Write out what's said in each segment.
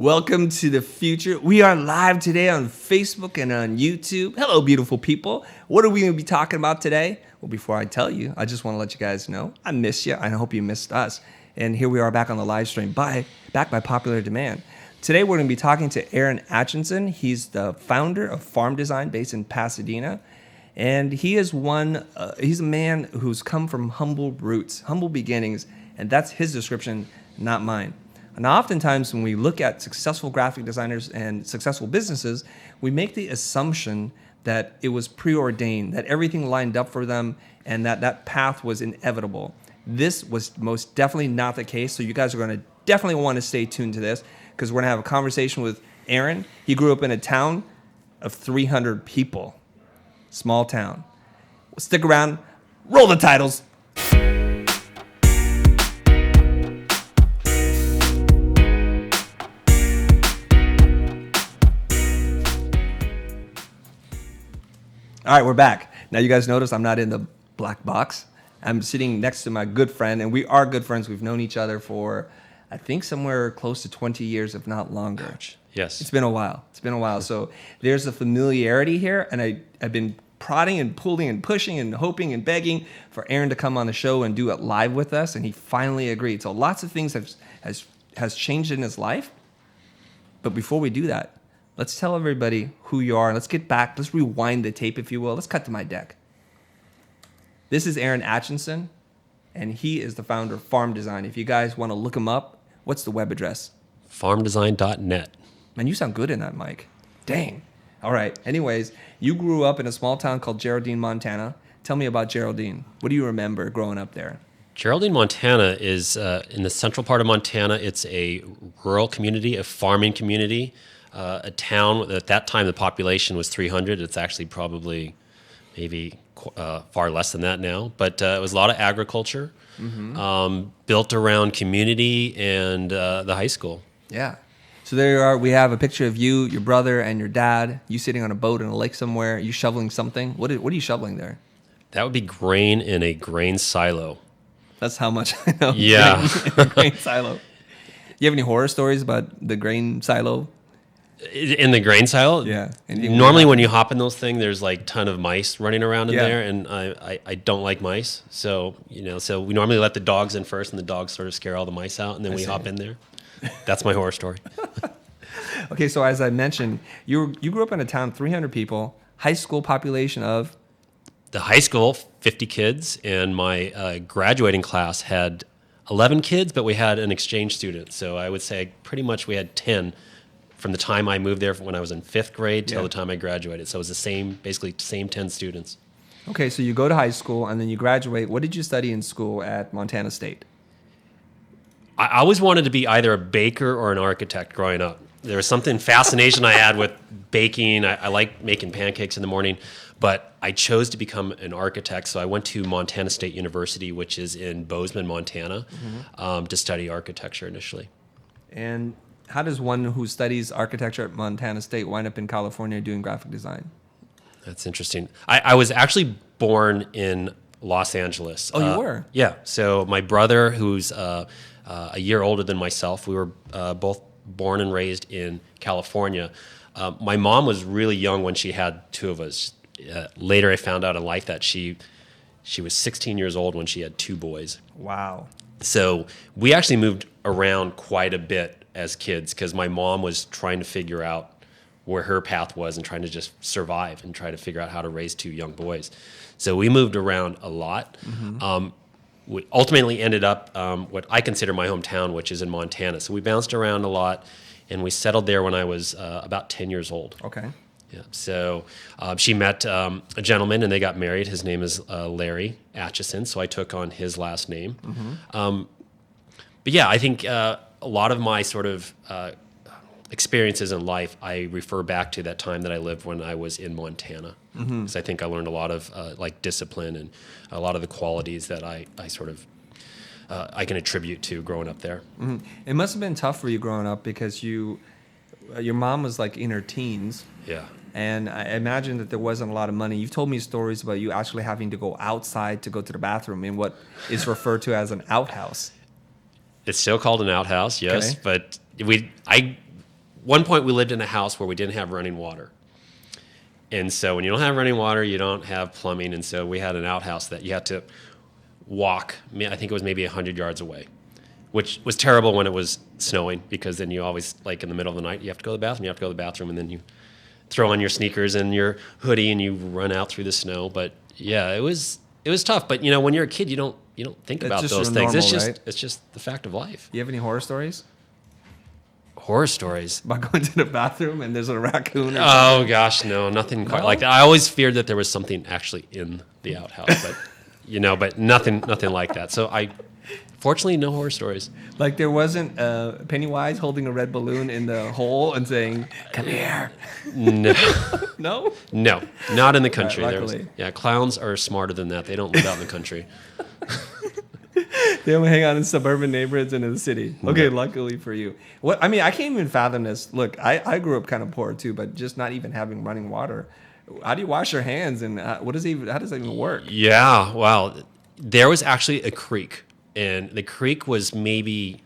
Welcome to the future. We are live today on Facebook and on YouTube. Hello, beautiful people. What are we going to be talking about today? Well, before I tell you, I just want to let you guys know I miss you. I hope you missed us. And here we are back on the live stream, back by popular demand. Today, we're going to be talking to Aaron Atchison. He's the founder of Farm Design based in Pasadena. And he is he's a man who's come from humble roots, humble beginnings, and that's his description, not mine. Now, oftentimes when we look at successful graphic designers and successful businesses, we make the assumption that it was preordained, that everything lined up for them, and that path was inevitable. This was most definitely not the case, so you guys are going to definitely want to stay tuned to this, because we're going to have a conversation with Aaron. He grew up in a town of 300 people. Small town. Stick around. Roll the titles. All right, we're back. Now, you guys notice I'm not in the black box. I'm sitting next to my good friend, and we are good friends. We've known each other for, I think, somewhere close to 20 years, if not longer. Ouch. Yes. It's been a while. So there's a familiarity here, and I've been prodding and pulling and pushing and hoping and begging for Aaron to come on the show and do it live with us, and he finally agreed. So lots of things has changed in his life. But before we do that, let's tell everybody who you are. Let's get back. Let's rewind the tape, if you will. Let's cut to my deck. This is Aaron Atchison, and he is the founder of Farm Design. If you guys want to look him up, what's the web address? Farmdesign.net. Man, you sound good in that mic. Dang. All right. Anyways, you grew up in a small town called Geraldine, Montana. Tell me about Geraldine. What do you remember growing up there? Geraldine, Montana is in the central part of Montana. It's a rural community, a farming community. A town, at that time the population was 300. It's actually probably maybe far less than that now. But it was a lot of agriculture, built around community and the high school. Yeah. So there you are. We have a picture of you, your brother, and your dad. You sitting on a boat in a lake somewhere. You shoveling something. What are you shoveling there? That would be grain in a grain silo. That's how much I know. Yeah. Grain silo. You have any horror stories about the grain silo? In the grain silo? Yeah. Normally when you hop in those things, there's like a ton of mice running around in there, and I don't like mice. So, so we normally let the dogs in first, and the dogs sort of scare all the mice out, and then we hop in there. That's my horror story. Okay, so as I mentioned, you grew up in a town, 300 people, high school population of? The high school, 50 kids, and my graduating class had 11 kids, but we had an exchange student. So I would say pretty much we had 10 from the time I moved there when I was in 5th grade till the time I graduated. So it was basically the same 10 students. Okay, so you go to high school and then you graduate. What did you study in school at Montana State? I always wanted to be either a baker or an architect growing up. There was something fascination I had with baking. I like making pancakes in the morning, but I chose to become an architect. So I went to Montana State University, which is in Bozeman, Montana, to study architecture initially. And how does one who studies architecture at Montana State wind up in California doing graphic design? That's interesting. I was actually born in Los Angeles. Oh, you were? Yeah. So my brother, who's a year older than myself, we were both born and raised in California. My mom was really young when she had two of us. Later I found out in life that she was 16 years old when she had two boys. Wow. So we actually moved around quite a bit as kids because my mom was trying to figure out where her path was and trying to just survive and try to figure out how to raise two young boys. So we moved around a lot. We ultimately ended up what I consider my hometown, which is in Montana. So we bounced around a lot, and we settled there when I was about 10 years old. Okay. Yeah. So she met a gentleman, and they got married. His name is Larry Atchison, so I took on his last name. But yeah, I think a lot of my sort of experiences in life, I refer back to that time that I lived when I was in Montana. Because I think I learned a lot of like discipline and a lot of the qualities that I sort of I can attribute to growing up there. It must have been tough for you growing up because your mom was like in her teens. Yeah. And I imagine that there wasn't a lot of money. You've told me stories about you actually having to go outside to go to the bathroom in what is referred to as an outhouse. It's still called an outhouse, yes. Okay. But one point we lived in a house where we didn't have running water. And so when you don't have running water, you don't have plumbing. And so we had an outhouse that you had to walk, I think it was maybe 100 yards away, which was terrible when it was snowing, because then you always, like in the middle of the night, you have to go to the bathroom, and then you throw on your sneakers and your hoodie and you run out through the snow. But yeah, it was tough. But you know, when you're a kid, you don't think about those things. It's just the fact of life. You have any horror stories? Horror stories About going to the bathroom and there's a raccoon? Oh gosh, no, nothing quite like that. I always feared that there was something actually in the outhouse, but but nothing like that. So fortunately, no horror stories. Like there wasn't Pennywise holding a red balloon in the hole and saying, "Come here." No, No? no, not in the country. Right, luckily. Clowns are smarter than that. They don't live out in the country. They only hang out in suburban neighborhoods and in the city. Okay, luckily for you. I can't even fathom this. Look, I grew up kind of poor too, but just not even having running water. How do you wash your hands, and how does that even work? Yeah, well, there was actually a creek, and the creek was maybe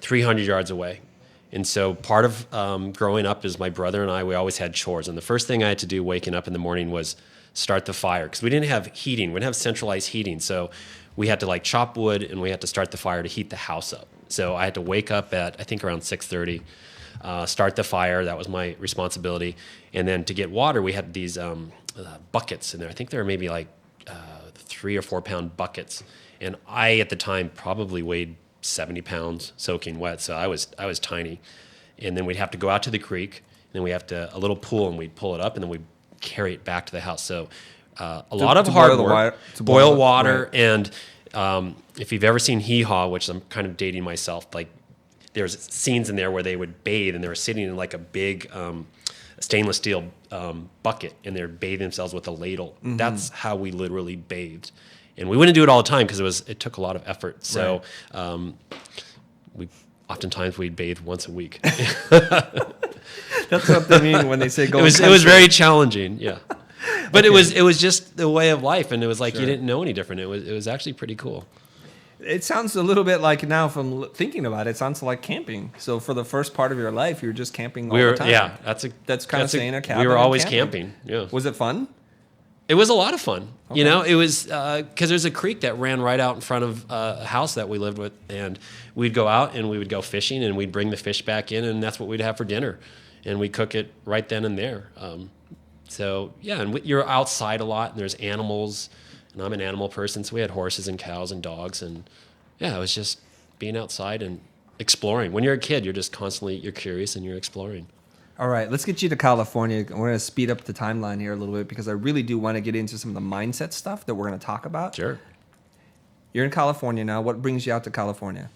300 yards away. And so part of growing up is my brother and we always had chores. And the first thing I had to do waking up in the morning was start the fire, because we didn't have heating. We didn't have centralized heating. So we had to like chop wood, and we had to start the fire to heat the house up. So I had to wake up at, I think, around 6:30, start the fire. That was my responsibility. And then to get water, we had these buckets in there. I think there were maybe like 3 or 4 pound buckets. And I, at the time, probably weighed 70 pounds soaking wet. So I was tiny. And then we'd have to go out to the creek, and then we have a little pool, and we'd pull it up, and then we'd carry it back to the house. So a lot of hard work, boil water. Right. And if you've ever seen Hee Haw, which I'm kind of dating myself, like there's scenes in there where they would bathe, and they were sitting in like a big stainless steel bucket, and they're bathing themselves with a ladle. Mm-hmm. That's how we literally bathed. And we wouldn't do it all the time because it took a lot of effort. So oftentimes we'd bathe once a week. That's what they mean when they say go. It was very challenging, yeah. But Okay. it was just the way of life, and it was like Sure. you didn't know any different. It was actually pretty cool. It sounds a little bit like, now from thinking about it, it sounds like camping. So for the first part of your life, you were just camping all the time. Yeah, that's kind of staying in a cabin. We were and always camping. Yeah. Was it fun? It was a lot of fun. Okay. It was because there's a creek that ran right out in front of a house that we lived with, and we'd go out and we would go fishing, and we'd bring the fish back in, and that's what we'd have for dinner, and we'd cook it right then and there. So yeah, and you're outside a lot, and there's animals, and I'm an animal person, so we had horses and cows and dogs, and yeah, it was just being outside and exploring. When you're a kid, you're curious and you're exploring. All right, let's get you to California. We're going to speed up the timeline here a little bit because I really do want to get into some of the mindset stuff that we're going to talk about. Sure. You're in California now. What brings you out to California?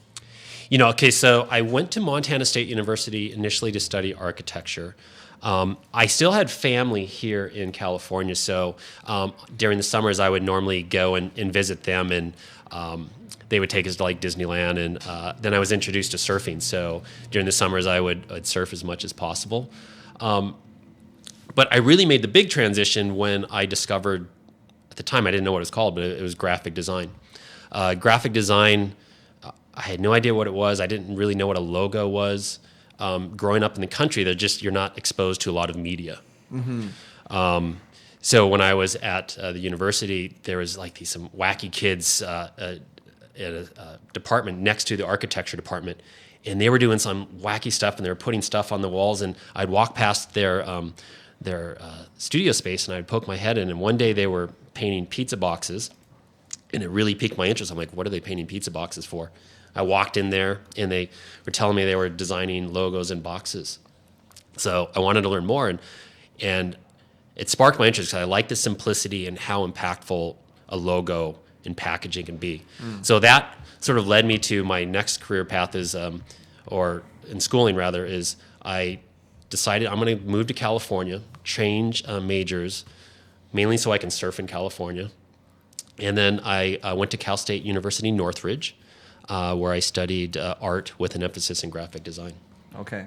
Okay, so I went to Montana State University initially to study architecture. I still had family here in California, so during the summers I would normally go and visit them, and they would take us to like Disneyland, and then I was introduced to surfing. So during the summers I'd surf as much as possible. But I really made the big transition when I discovered, at the time I didn't know what it was called, but it was graphic design. Graphic design, I had no idea what it was. I didn't really know what a logo was. Growing up in the country, you're not exposed to a lot of media. Mm-hmm. So when I was at the university, there was like some wacky kids at a department next to the architecture department, and they were doing some wacky stuff, and they were putting stuff on the walls, and I'd walk past their studio space, and I'd poke my head in, and one day they were painting pizza boxes, and it really piqued my interest. I'm like, what are they painting pizza boxes for? I walked in there, and they were telling me they were designing logos and boxes. So I wanted to learn more, and it sparked my interest because I like the simplicity and how impactful a logo and packaging can be. So that sort of led me to my next career path or in schooling rather, is I decided I'm going to move to California, change majors, mainly so I can surf in California. And then I went to Cal State University Northridge, where I studied art with an emphasis in graphic design. Okay.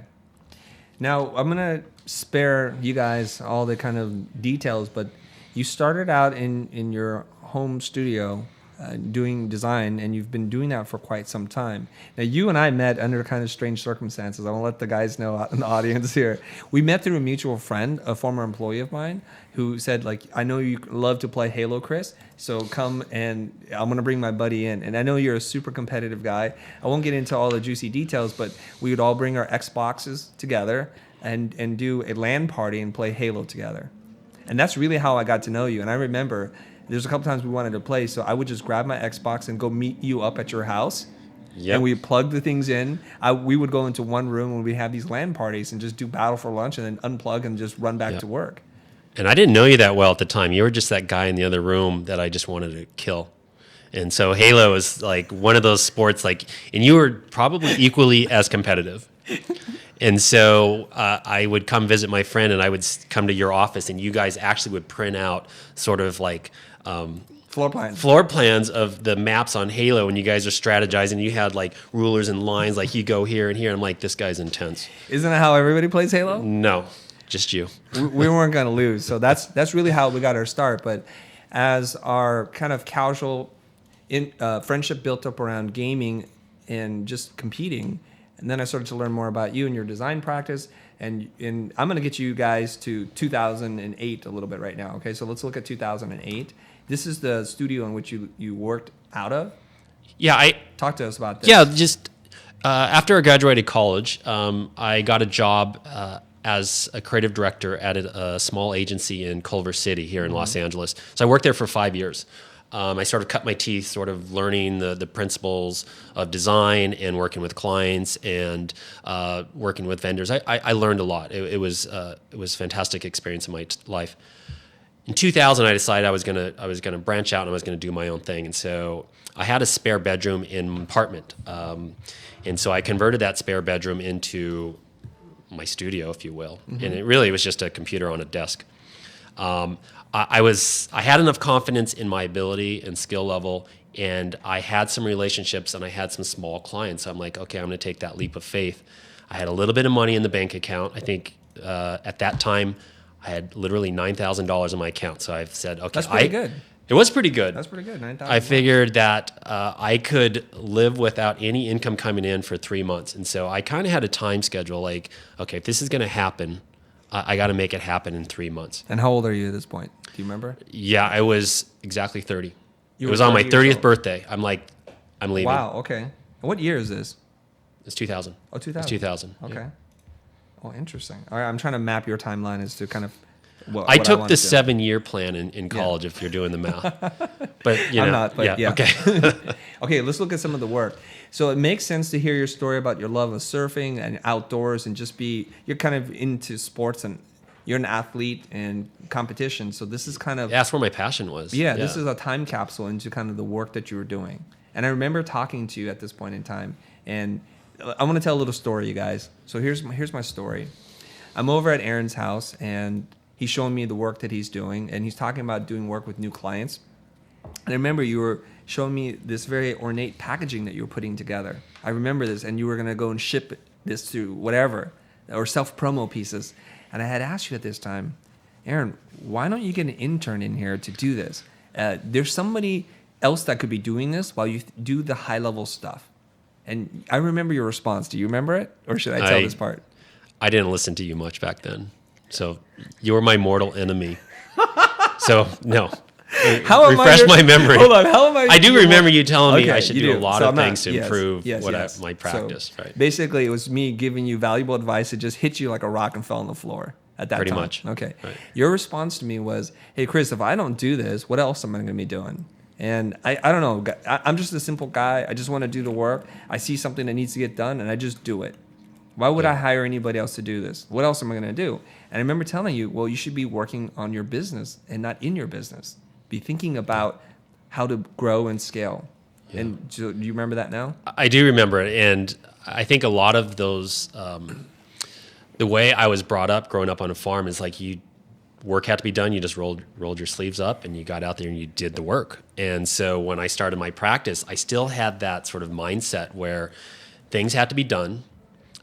Now, I'm going to spare you guys all the kind of details, but you started out in your home studio doing design, and you've been doing that for quite some time. Now, you and I met under kind of strange circumstances. I want to let the guys know out in the audience here. We met through a mutual friend, a former employee of mine, who said, like, I know you love to play Halo, Chris, so come and I'm going to bring my buddy in. And I know you're a super competitive guy. I won't get into all the juicy details, but we would all bring our Xboxes together and do a LAN party and play Halo together. And that's really how I got to know you. And I remember there's a couple times we wanted to play, so I would just grab my Xbox and go meet you up at your house. Yep. And we plug the things in. We would go into one room when we have these LAN parties and just do battle for lunch and then unplug and just run back to work. And I didn't know you that well at the time. You were just that guy in the other room that I just wanted to kill. And so Halo is like one of those sports, like, and you were probably equally as competitive. And so I would come visit my friend, and I would come to your office, and you guys actually would print out sort of like floor plans of the maps on Halo, and you guys are strategizing. You had like rulers and lines, like you go here and here. I'm like, this guy's intense. Isn't that how everybody plays Halo? No, just you. We weren't going to lose. So that's really how we got our start. But as our kind of casual friendship built up around gaming and just competing, and then I started to learn more about you and your design practice. And I'm going to get you guys to 2008 a little bit right now. Okay, so let's look at 2008. This is the studio in which you worked out of. Yeah, talk to us about this. Yeah, just after I graduated college, I got a job as a creative director at a small agency in Culver City here in Los Angeles. So I worked there for 5 years. I sort of cut my teeth sort of learning the principles of design and working with clients and working with vendors. I learned a lot. It was a fantastic experience in my life. In 2000, I decided I was gonna branch out and I was gonna do my own thing. And so I had a spare bedroom in an apartment. And so I converted that spare bedroom into my studio, if you will. And it really was just a computer on a desk. I had enough confidence in my ability and skill level, and I had some relationships and I had some small clients. So I'm like, okay, I'm going to take that leap of faith. I had a little bit of money in the bank account. I think at that time I had literally $9,000 in my account. So I've said, okay, that's pretty good. It was pretty good. That's pretty good. 9,000. I figured that I could live without any income coming in for 3 months, and so I kind of had a time schedule. Like, okay, if this is going to happen, I got to make it happen in 3 months. And how old are you at this point? Do you remember? Yeah, I was exactly 30. It was on my 30th birthday. I'm like, I'm leaving. Wow, okay. What year is this? It's 2000. Oh, 2000. It's 2000. Okay. Yeah. Oh, interesting. All right, I'm trying to map your timeline as to kind of what I took want the to do. 7-year plan in college, if you're doing the math. But, you know. I'm not, but yeah. Okay. Okay, let's look at some of the work. So it makes sense to hear your story about your love of surfing and outdoors and you're kind of into sports and you're an athlete and competition. So this is kind of... Yeah, that's where my passion was. Yeah, this is a time capsule into kind of the work that you were doing. And I remember talking to you at this point in time. And I want to tell a little story, you guys. So here's my story. I'm over at Aaron's house, and he's showing me the work that he's doing. And he's talking about doing work with new clients. And I remember you were showing me this very ornate packaging that you were putting together. I remember this, and you were going to go and ship this to whatever, or self-promo pieces. And I had asked you at this time, Aaron, why don't you get an intern in here to do this? There's somebody else that could be doing this while you do the high-level stuff. And I remember your response. Do you remember it? Or should I tell this part? I didn't listen to you much back then. So you were my mortal enemy. So, no. Refresh my memory. Hold on. How am I? I do remember you telling me I should do a do. lot So of things to improve my practice. So right. Basically, it was me giving you valuable advice that just hit you like a rock and fell on the floor at that Pretty time. much. Okay. Right. Your response to me was, hey, Chris, if I don't do this, what else am I going to be doing? And I don't know. I'm just a simple guy. I just want to do the work. I see something that needs to get done, and I just do it. Why would I hire anybody else to do this? What else am I going to do? And I remember telling you, well, you should be working on your business and not in your business. Be thinking about how to grow and scale. Yeah. And do you remember that now? I do remember it. And I think a lot of those, the way I was brought up growing up on a farm is like work had to be done. You just rolled your sleeves up and you got out there and you did the work. And so when I started my practice, I still had that sort of mindset where things had to be done.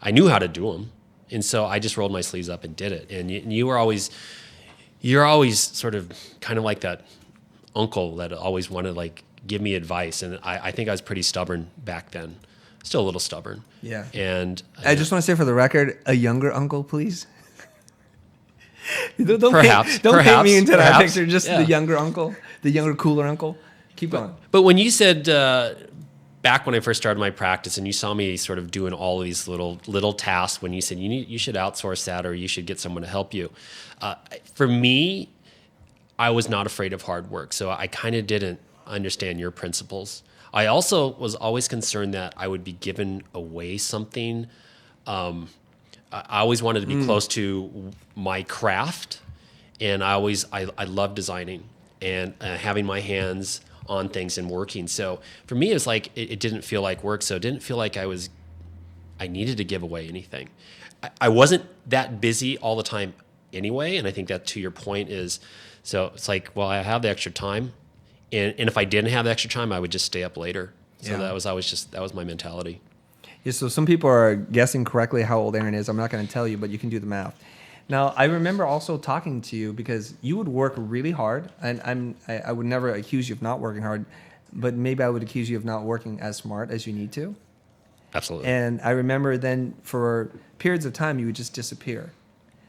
I knew how to do them. And so I just rolled my sleeves up and did it. And you're always sort of kind of like that uncle that always wanted like give me advice. And I think I was pretty stubborn back then, still a little stubborn. Yeah. And I just want to say for the record, a younger uncle, please. Don't Perhaps. paint me into that Perhaps. picture. Just Yeah. the younger uncle, the younger, cooler uncle. Keep going. But when you said back when I first started my practice, and you saw me sort of doing all of these little tasks, when you said you should outsource that, or you should get someone to help you, for me, I was not afraid of hard work. So I kind of didn't understand your principles. I also was always concerned that I would be giving away something. I always wanted to be close to my craft, and I love designing and having my hands on things and working. So for me, it was like it didn't feel like work. So it didn't feel like I needed to give away anything. I wasn't that busy all the time anyway, and I think that to your point is, so it's like, well, I have the extra time, and if I didn't have the extra time, I would just stay up later. So that was my mentality. Yeah, so some people are guessing correctly how old Aaron is. I'm not going to tell you, but you can do the math. Now, I remember also talking to you because you would work really hard, and I would never accuse you of not working hard, but maybe I would accuse you of not working as smart as you need to. Absolutely. And I remember then for periods of time, you would just disappear.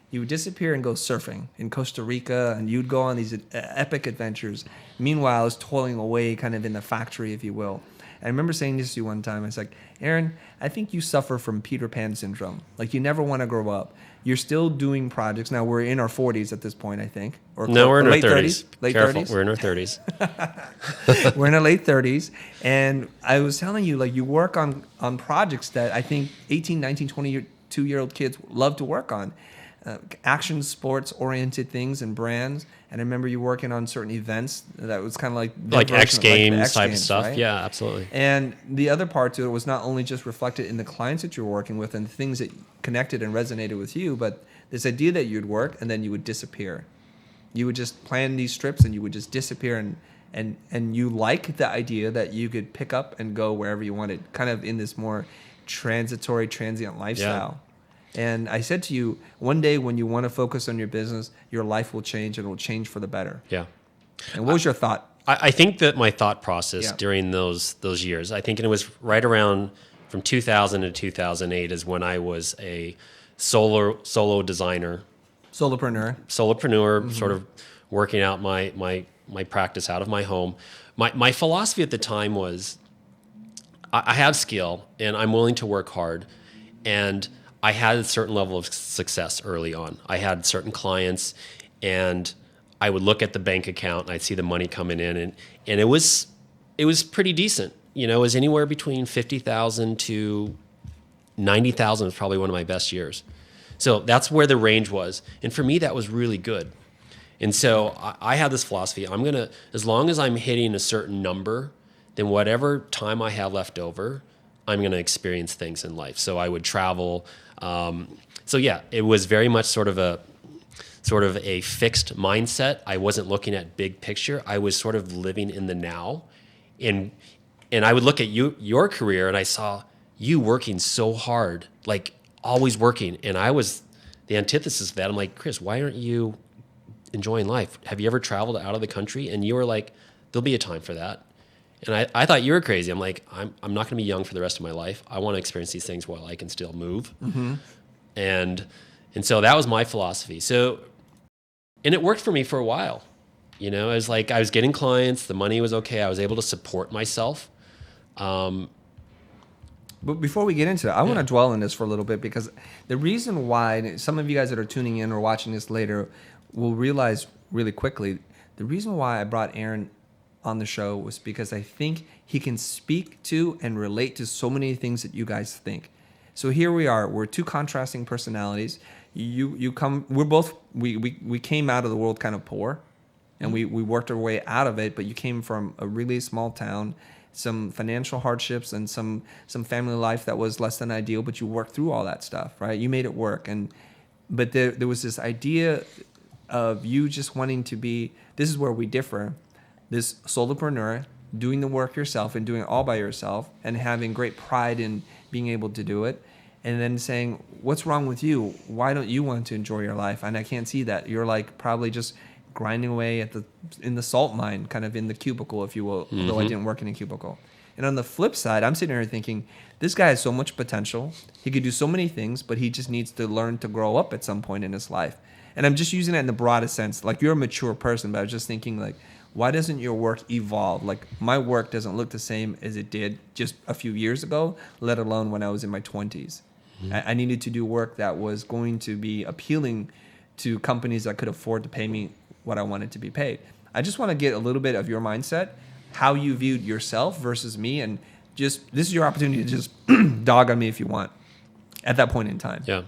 You would disappear and go surfing in Costa Rica, and you'd go on these epic adventures. Meanwhile, I was toiling away kind of in the factory, if you will. I remember saying this to you one time. I was like, Aaron, I think you suffer from Peter Pan syndrome. Like, you never want to grow up. You're still doing projects. Now, we're in our 40s at this point, I think. No, we're in our 30s. Late Careful. 30s? We're in our 30s. We're in our late 30s. And I was telling you, like, you work on projects that I think 18, 19, 22-year-old kids love to work on. Action sports-oriented things and brands. And I remember you working on certain events that was kind of like X Games X type Games, stuff. right? Yeah, absolutely. And the other part to it was not only just reflected in the clients that you're working with and the things that connected and resonated with you, but this idea that you'd work and then you would disappear. You would just plan these trips and you would just disappear, and you like the idea that you could pick up and go wherever you wanted, kind of in this more transient lifestyle. Yeah. And I said to you, one day when you want to focus on your business, your life will change, and it will change for the better. Yeah. And what was your thought? I think that my thought process Yeah. during those years, I think it was right around from 2000 to 2008 is when I was a solo designer. Solopreneur, sort of working out my practice out of my home. My philosophy at the time was I have skill and I'm willing to work hard, and I had a certain level of success early on. I had certain clients, and I would look at the bank account and I'd see the money coming in, and it was pretty decent. You know, it was anywhere between 50,000 to 90,000 was probably one of my best years. So that's where the range was. And for me, that was really good. And so I had this philosophy. I'm going to, as long as I'm hitting a certain number, then whatever time I have left over, I'm going to experience things in life. So I would travel. So yeah, it was very much sort of a fixed mindset. I wasn't looking at big picture. I was sort of living in the now. And I would look at your career, and I saw you working so hard, like always working. And I was the antithesis of that. I'm like, Chris, why aren't you enjoying life? Have you ever traveled out of the country? And you were like, there'll be a time for that. And I thought you were crazy. I'm like, I'm not going to be young for the rest of my life. I want to experience these things while I can still move. Mm-hmm. And so that was my philosophy. So, and it worked for me for a while. You know, it was like I was getting clients. The money was okay. I was able to support myself. But before we get into it, I want to dwell on this for a little bit, because the reason why some of you guys that are tuning in or watching this later will realize really quickly, the reason why I brought Aaron on the show was because I think he can speak to and relate to so many things that you guys think. So here we are. We're two contrasting personalities. We came out of the world kind of poor, and we worked our way out of it. But you came from a really small town, some financial hardships, and some family life that was less than ideal. But you worked through all that stuff, right? You made it work. But there was this idea of you just wanting to be. This is where we differ. This solopreneur, doing the work yourself and doing it all by yourself, and having great pride in being able to do it, and then saying, what's wrong with you? Why don't you want to enjoy your life? And I can't see that. You're like probably just grinding away in the salt mine, kind of in the cubicle, if you will, although I didn't work in a cubicle. And on the flip side, I'm sitting here thinking, this guy has so much potential. He could do so many things, but he just needs to learn to grow up at some point in his life. And I'm just using that in the broadest sense. Like, you're a mature person, but I was just thinking, like, why doesn't your work evolve? Like, my work doesn't look the same as it did just a few years ago, let alone when I was in my 20s. I needed to do work that was going to be appealing to companies that could afford to pay me what I wanted to be paid. I just want to get a little bit of your mindset, how you viewed yourself versus me, and just, this is your opportunity to just dog on me if you want at that point in time. Yeah.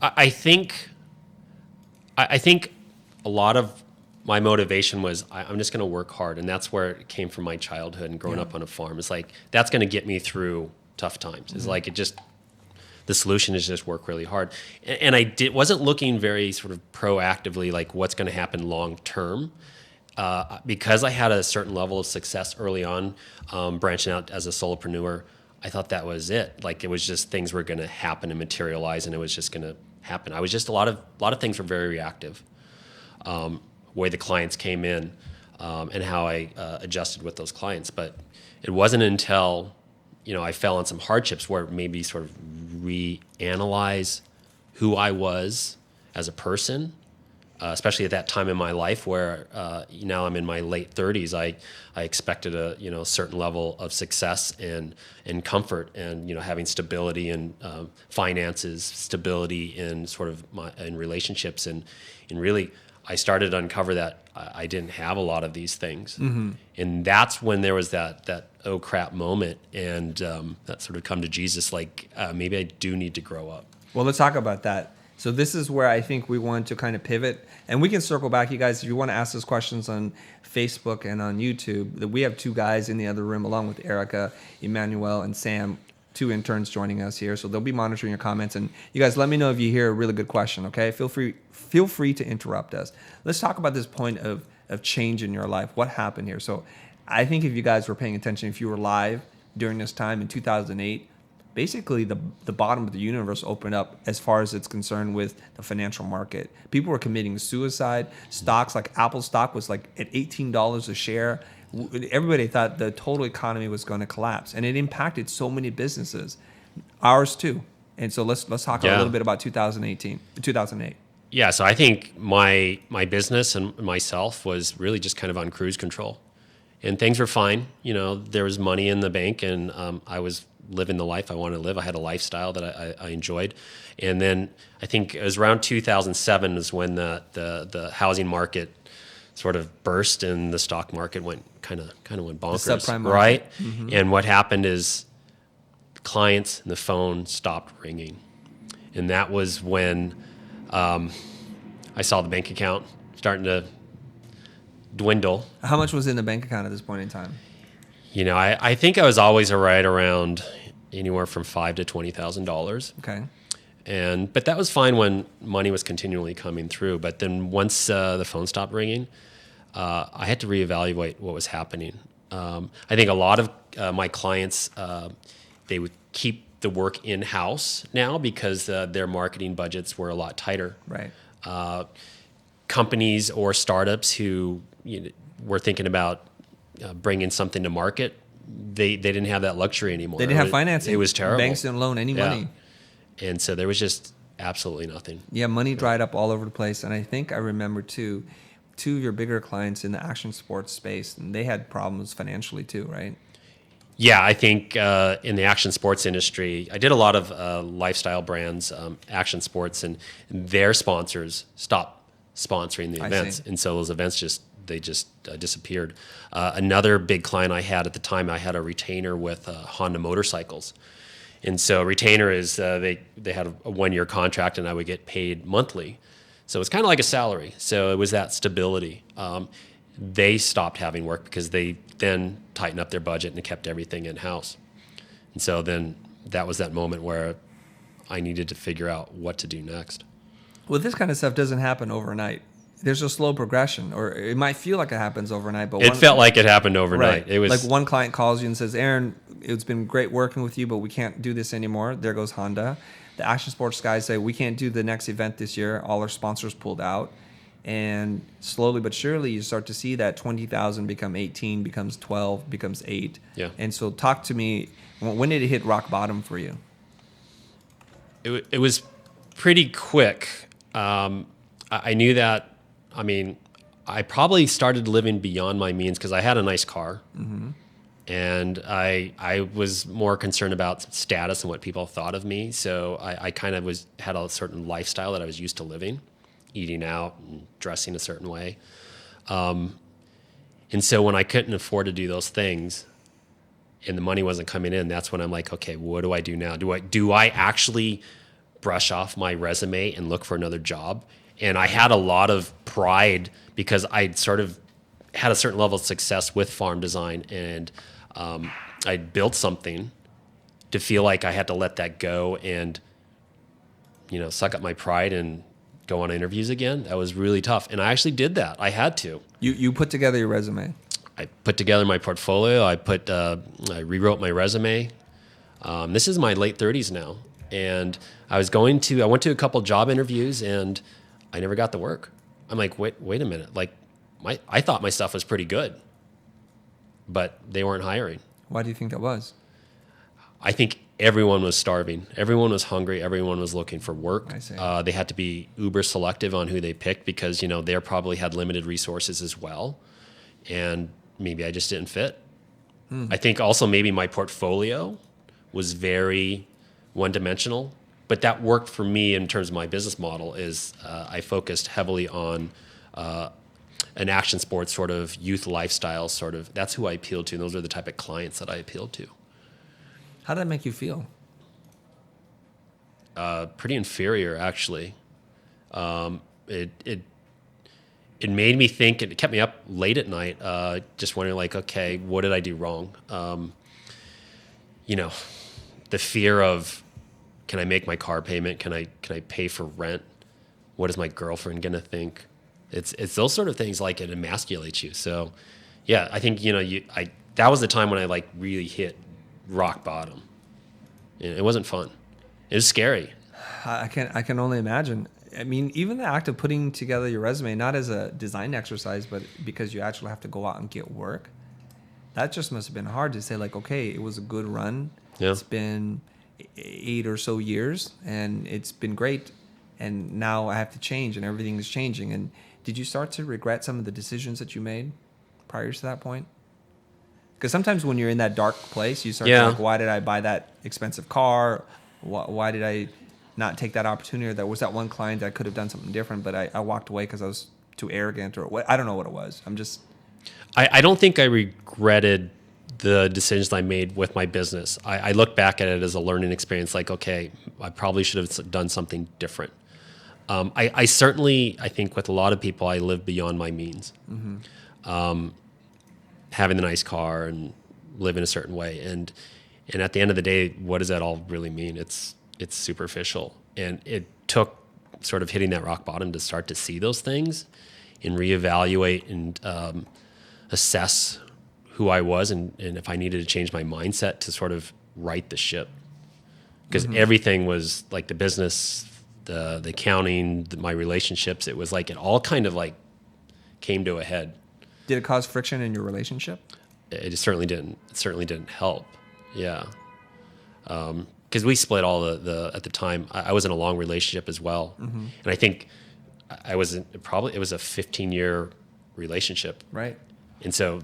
I think a lot of my motivation was I'm just going to work hard. And that's where it came from my childhood and growing up on a farm. It's like, that's going to get me through tough times. It's like, the solution is just work really hard. And I wasn't looking very sort of proactively, like what's going to happen long term. Because I had a certain level of success early on, branching out as a solopreneur, I thought that was it. Like, it was just things were going to happen and materialize, and it was just going to happen. I was just a lot of things were very reactive. Way the clients came in, and how I adjusted with those clients. But it wasn't until I fell on some hardships where it made me sort of reanalyze who I was as a person. Especially at that time in my life where now I'm in my late 30s, I expected a certain level of success and comfort, and having stability in finances, stability in sort of in relationships, and really I started to uncover that I didn't have a lot of these things, and that's when there was that oh crap moment, and that sort of come to Jesus, like maybe I do need to grow up. Well, let's talk about that. So this is where I think we want to kind of pivot, and we can circle back. You guys, if you want to ask us questions on Facebook and on YouTube, we have two guys in the other room along with Erica, Emmanuel, and Sam, two interns joining us here. So they'll be monitoring your comments, and you guys let me know if you hear a really good question, okay? Feel free to interrupt us. Let's talk about this point of change in your life. What happened here? So I think if you guys were paying attention, if you were live during this time in 2008, basically the bottom of the universe opened up as far as it's concerned with the financial market. People were committing suicide. Stocks like Apple stock was like at $18 a share. Everybody thought the total economy was going to collapse, and it impacted so many businesses, ours too. And so let's talk a little bit about 2008. Yeah, so I think my business and myself was really just kind of on cruise control, and things were fine. There was money in the bank, and I was living the life I wanted to live. I had a lifestyle that I enjoyed. And then I think it was around 2007 is when the housing market sort of burst and the stock market went kind of went bonkers, the subprime market. Right? Mm-hmm. And what happened is clients and the phone stopped ringing. And that was when I saw the bank account starting to dwindle. How much was in the bank account at this point in time? I think I was always right around anywhere from $5,000 to $20,000. Okay. But that was fine when money was continually coming through. But then once the phone stopped ringing, I had to reevaluate what was happening. I think a lot of my clients, they would keep the work in-house now because their marketing budgets were a lot tighter. Right. Companies or startups who were thinking about bringing something to market, they didn't have that luxury anymore. They didn't have financing. It was terrible. Banks didn't loan any money. And so there was just absolutely nothing. Yeah, money dried up all over the place. And I think I remember two of your bigger clients in the action sports space, and they had problems financially too, right? Yeah, I think in the action sports industry, I did a lot of lifestyle brands, action sports, and their sponsors stopped sponsoring the events. And so those events just disappeared. Another big client I had at the time, I had a retainer with Honda motorcycles. And so retainer is, they had a 1-year contract, and I would get paid monthly. So it's kind of like a salary. So it was that stability. They stopped having work because they then tightened up their budget and kept everything in-house. And so then that was that moment where I needed to figure out what to do next. Well, this kind of stuff doesn't happen overnight. There's a slow progression, or it might feel like it happens overnight. But it felt like it happened overnight. Right. It was like one client calls you and says, "Aaron, it's been great working with you, but we can't do this anymore." There goes Honda. The action sports guys say, "We can't do the next event this year. All our sponsors pulled out." And slowly but surely, you start to see that 20,000 become 18, becomes 12, becomes 8. Yeah. And so talk to me, when did it hit rock bottom for you? It was pretty quick. I knew that, I mean, I probably started living beyond my means because I had a nice car. Mm-hmm. And I was more concerned about status and what people thought of me. So I kind of had a certain lifestyle that I was used to living, eating out and dressing a certain way. And so when I couldn't afford to do those things and the money wasn't coming in, that's when I'm like, okay, what do I do now? Do I actually brush off my resume and look for another job? And I had a lot of pride because I'd sort of had a certain level of success with farm design, and I'd built something to feel like I had to let that go and, suck up my pride and go on interviews again. That was really tough. And I actually did that. I had to. You put together your resume. I put together my portfolio. I rewrote my resume. This is my late 30s now. And I went to a couple job interviews and I never got the work. I'm like, wait a minute. Like, I thought my stuff was pretty good, but they weren't hiring. Why do you think that was? I think everyone was starving. Everyone was hungry. Everyone was looking for work. I see. They had to be uber selective on who they picked because, they probably had limited resources as well. And maybe I just didn't fit. I think also maybe my portfolio was very one-dimensional, but that worked for me in terms of my business model is I focused heavily on an action sports sort of youth lifestyle sort of. That's who I appealed to, and those are the type of clients that I appealed to. How did that make you feel? Pretty inferior, actually. It made me think. It kept me up late at night, just wondering, like, okay, what did I do wrong? The fear of, can I make my car payment? Can I pay for rent? What is my girlfriend gonna think? It's those sort of things, like, it emasculates you. So, yeah, I think that was the time when I like really hit rock bottom. It wasn't fun. It was scary. I can only imagine. I mean, even the act of putting together your resume, not as a design exercise, but because you actually have to go out and get work, that just must have been hard to say, like, okay, it was a good run. Yeah. It's been 8 or so years, and it's been great. And now I have to change, and everything is changing. And did you start to regret some of the decisions that you made prior to that point? Because sometimes when you're in that dark place, you start to like, why did I buy that expensive car? Why did I not take that opportunity? Or there was that one client that I could have done something different, but I walked away because I was too arrogant, or what? I don't know what it was. I don't think I regretted the decisions I made with my business. I look back at it as a learning experience, like, okay, I probably should have done something different. I certainly, I think with a lot of people, I live beyond my means. Mm-hmm. Having the nice car and live in a certain way. And at the end of the day, what does that all really mean? It's superficial. And it took sort of hitting that rock bottom to start to see those things and reevaluate and assess who I was and if I needed to change my mindset to sort of right the ship. Because everything was like the business, the accounting, my relationships, it was like it all kind of like came to a head. Did it cause friction in your relationship? It certainly didn't. It certainly didn't help. Yeah. Because we split all the at the time. I was in a long relationship as well. Mm-hmm. And I think it was a 15-year relationship. Right. And so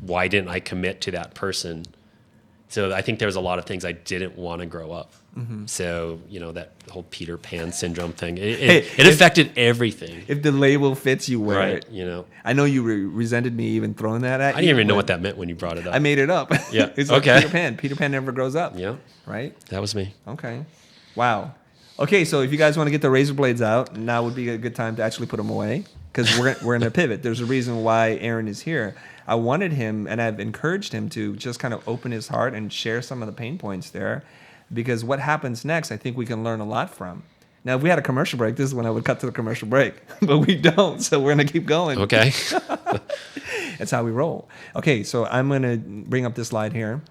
why didn't I commit to that person? So I think there was a lot of things I didn't want to grow up. Mm-hmm. So, that whole Peter Pan syndrome thing, it affected everything. If the label fits, you wear right, it. I know you resented me even throwing that at you. I didn't even know what that meant when you brought it up. I made it up. Yeah. It's like Peter Pan. Peter Pan never grows up. Yeah. Right? That was me. Okay. Wow. Okay, so if you guys want to get the razor blades out, now would be a good time to actually put them away, because we're going to pivot. There's a reason why Aaron is here. I wanted him, and I've encouraged him to just kind of open his heart and share some of the pain points there, because what happens next, I think we can learn a lot from. Now, if we had a commercial break, this is when I would cut to the commercial break, but we don't, so we're going to keep going. Okay. That's how we roll. Okay, so I'm going to bring up this slide here,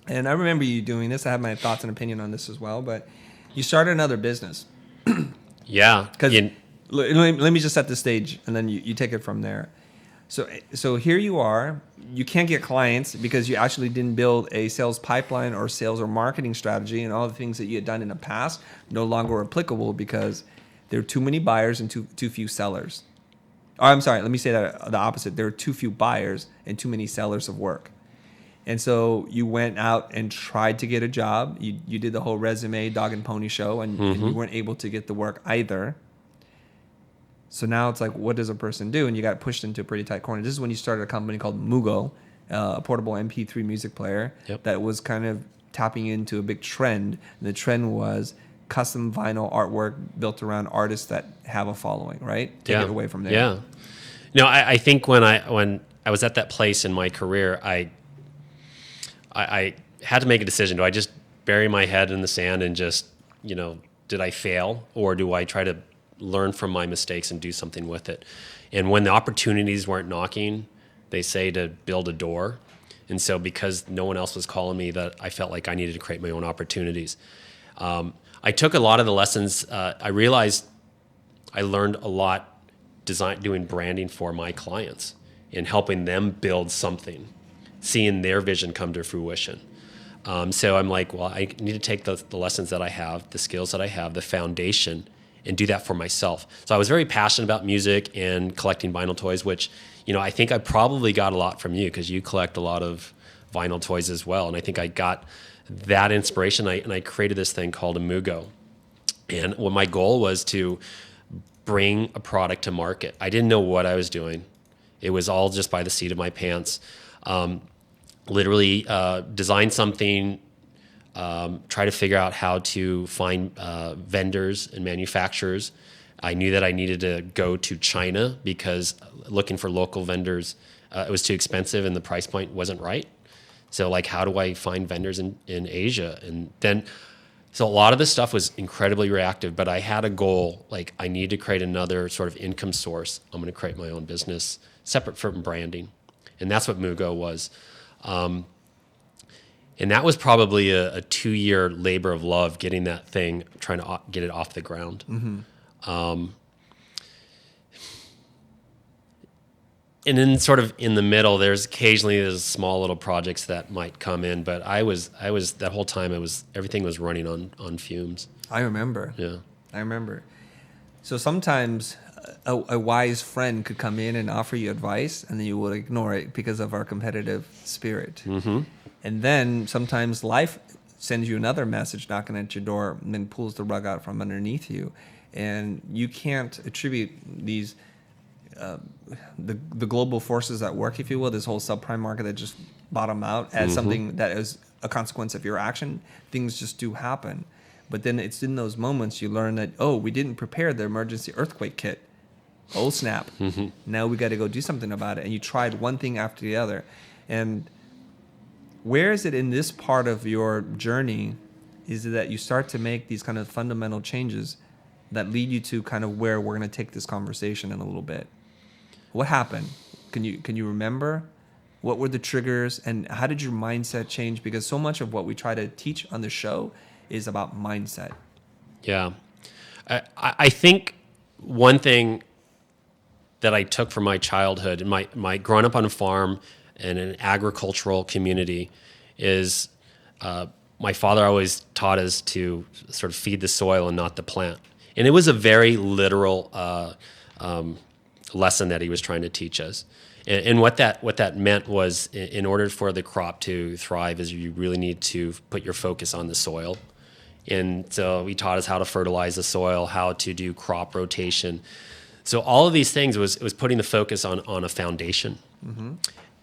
and I remember you doing this. I have my thoughts and opinion on this as well, but you started another business. Yeah. let me just set the stage, and then you take it from there. So here you are. You can't get clients because you actually didn't build a sales pipeline or sales or marketing strategy, and all the things that you had done in the past no longer applicable because there are too many buyers and too few sellers. Or I'm sorry, let me say that the opposite. There are too few buyers and too many sellers of work. And so you went out and tried to get a job. You did the whole resume dog and pony show, and you weren't able to get the work either. So now it's like, what does a person do? And you got pushed into a pretty tight corner. This is when you started a company called Mugo, a portable MP3 music player that was kind of tapping into a big trend. And the trend was custom vinyl artwork built around artists that have a following, right? Take it away from there. Yeah. No, I think when I was at that place in my career, I had to make a decision. Do I just bury my head in the sand and just, did I fail? Or do I try to learn from my mistakes and do something with it? And when the opportunities weren't knocking, they say to build a door. And so because no one else was calling me, that I felt like I needed to create my own opportunities. I took a lot of the lessons. I realized I learned a lot doing branding for my clients and helping them build something, seeing their vision come to fruition. So I'm like, well, I need to take the lessons that I have, the skills that I have, the foundation, and do that for myself. So I was very passionate about music and collecting vinyl toys, which, I think I probably got a lot from you because you collect a lot of vinyl toys as well. And I think I got that inspiration, and I created this thing called a Mugo. And what my goal was to bring a product to market. I didn't know what I was doing. It was all just by the seat of my pants. Literally design something, try to figure out how to find vendors and manufacturers. I knew that I needed to go to China because looking for local vendors, it was too expensive and the price point wasn't right. So how do I find vendors in Asia? And then, so a lot of this stuff was incredibly reactive, but I had a goal, I need to create another sort of income source. I'm going to create my own business separate from branding. And that's what Mugo was. And that was probably a 2-year labor of love, getting that thing, trying to get it off the ground. And then sort of in the middle, there's small little projects that might come in, but I was that whole time everything was running on fumes. I remember. Yeah. I remember. So sometimes a wise friend could come in and offer you advice, and then you would ignore it because of our competitive spirit. And then sometimes life sends you another message knocking at your door and then pulls the rug out from underneath you. And you can't attribute these the global forces at work, if you will, this whole subprime market that just bottom out as something that is a consequence of your action. Things just do happen. But then it's in those moments you learn that, we didn't prepare the emergency earthquake kit. Oh, snap. Now we got to go do something about it. And you tried one thing after the other. And where is it in this part of your journey is it that you start to make these kind of fundamental changes that lead you to kind of where we're going to take this conversation in a little bit? What happened? Can you remember? What were the triggers, and how did your mindset change? Because so much of what we try to teach on the show is about mindset. Yeah. I think one thing that I took from my childhood and my growing up on a farm in an agricultural community is my father always taught us to sort of feed the soil and not the plant. And it was a very literal lesson that he was trying to teach us. And what that meant was, in order for the crop to thrive, is you really need to put your focus on the soil. And so he taught us how to fertilize the soil, how to do crop rotation. So all of these things was putting the focus on a foundation.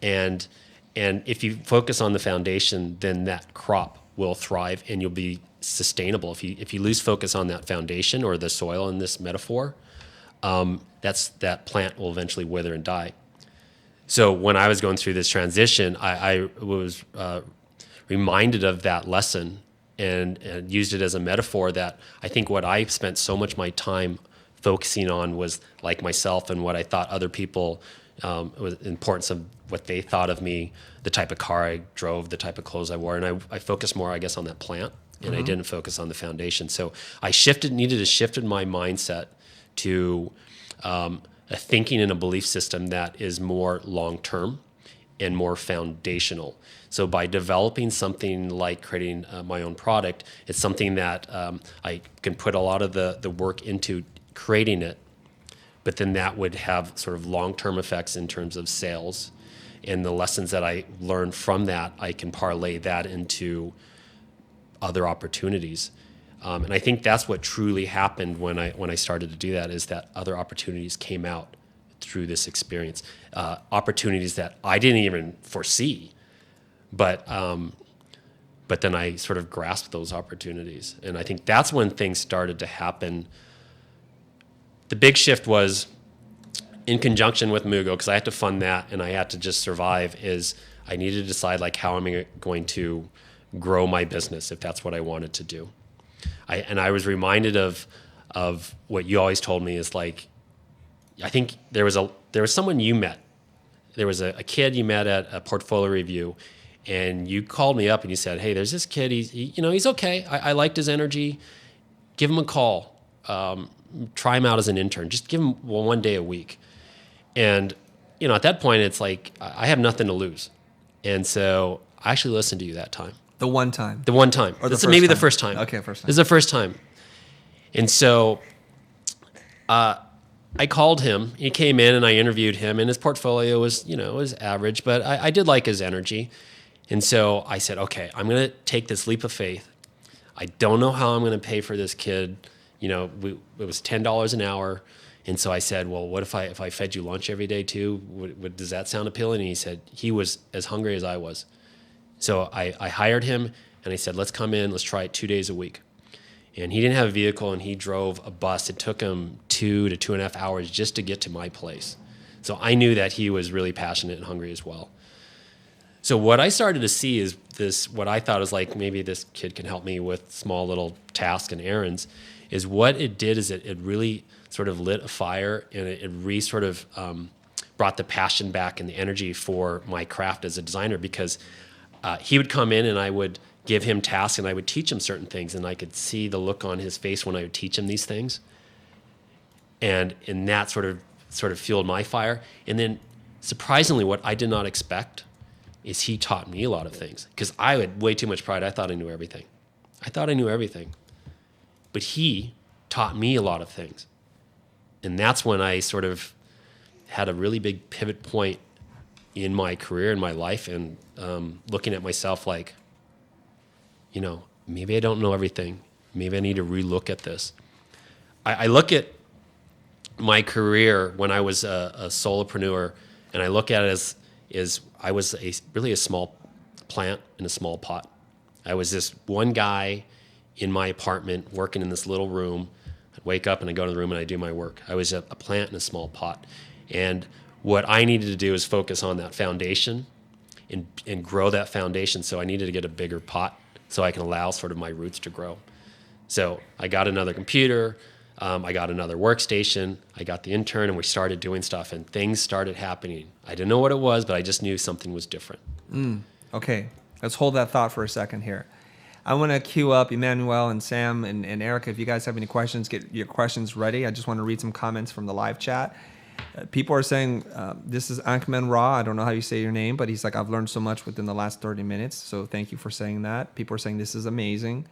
And if you focus on the foundation, then that crop will thrive and you'll be sustainable. If you lose focus on that foundation or the soil in this metaphor, that plant will eventually wither and die. So when I was going through this transition, I was reminded of that lesson and used it as a metaphor that I think what I spent so much of my time focusing on was like myself and what I thought other people, was the importance of what they thought of me, the type of car I drove, the type of clothes I wore. And I focused more, I guess, on that plant, and I didn't focus on the foundation. So I needed to shift my mindset to a thinking and a belief system that is more long-term and more foundational. So by developing something like creating my own product, it's something that I can put a lot of the work into creating it, but then that would have sort of long-term effects in terms of sales. And the lessons that I learned from that, I can parlay that into other opportunities. And I think that's what truly happened when I started to do that, is that other opportunities came out through this experience. Opportunities that I didn't even foresee, but then I sort of grasped those opportunities. And I think that's when things started to happen. The big shift was in conjunction with Mugo, because I had to fund that and I had to just survive, is I needed to decide like how am I going to grow my business if that's what I wanted to do. I was reminded of what you always told me is like, I think there was someone you met. There was a kid you met at a portfolio review, and you called me up and you said, hey, there's this kid, he's okay. I liked his energy. Give him a call. Try him out as an intern. Just give him one day a week. And, at that point, it's like, I have nothing to lose. And so I actually listened to you that time. The one time. The one time. Or the first time. Okay, first time. This is the first time. And so I called him. He came in and I interviewed him, and his portfolio was, was average, but I did like his energy. And so I said, okay, I'm going to take this leap of faith. I don't know how I'm going to pay for this kid. It was $10 an hour. And so I said, well, what if I fed you lunch every day too? Does that sound appealing? And he said he was as hungry as I was. So I hired him, and I said, let's come in, let's try it 2 days a week. And he didn't have a vehicle, and he drove a bus. It took him 2 to 2.5 hours just to get to my place. So I knew that he was really passionate and hungry as well. So what I started to see is this, what I thought was like, maybe this kid can help me with small little tasks and errands, is what it did is it really sort of lit a fire, and it sort of brought the passion back and the energy for my craft as a designer, because he would come in and I would give him tasks and I would teach him certain things, and I could see the look on his face when I would teach him these things. And that sort of fueled my fire. And then surprisingly, what I did not expect is he taught me a lot of things, because I had way too much pride. I thought I knew everything. But he taught me a lot of things. And that's when I sort of had a really big pivot point in my career, in my life, and looking at myself like, maybe I don't know everything. Maybe I need to relook at this. I look at my career when I was a solopreneur, and I look at it as I was really a small plant in a small pot. I was this one guy in my apartment working in this little room. I'd wake up and I'd go to the room and I'd do my work. I was a plant in a small pot. And what I needed to do is focus on that foundation and grow that foundation. So I needed to get a bigger pot so I can allow sort of my roots to grow. So I got another computer, I got another workstation, I got the intern, and we started doing stuff, and things started happening. I didn't know what it was, but I just knew something was different. Okay, let's hold that thought for a second here. I want to queue up Emmanuel and Sam and Erica. If you guys have any questions, get your questions ready. I just want to read some comments from the live chat. People are saying, this is Ankman Ra. I don't know how you say your name, but he's like, I've learned so much within the last 30 minutes. So thank you for saying that. People are saying this is amazing.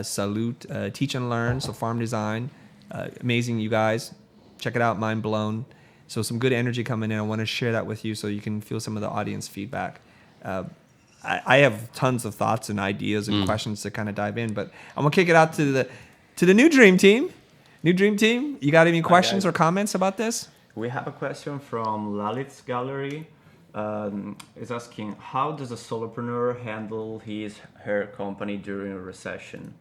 Salute, teach and learn. So Farm Design, amazing, you guys. Check it out, mind blown. So some good energy coming in. I want to share that with you so you can feel some of the audience feedback. I have tons of thoughts and ideas and questions to kind of dive in, but I'm gonna kick it out to the new dream team. New dream team, you got any questions or comments about this? We have a question from Lalit's Gallery. It's asking, how does a solopreneur handle her company during a recession?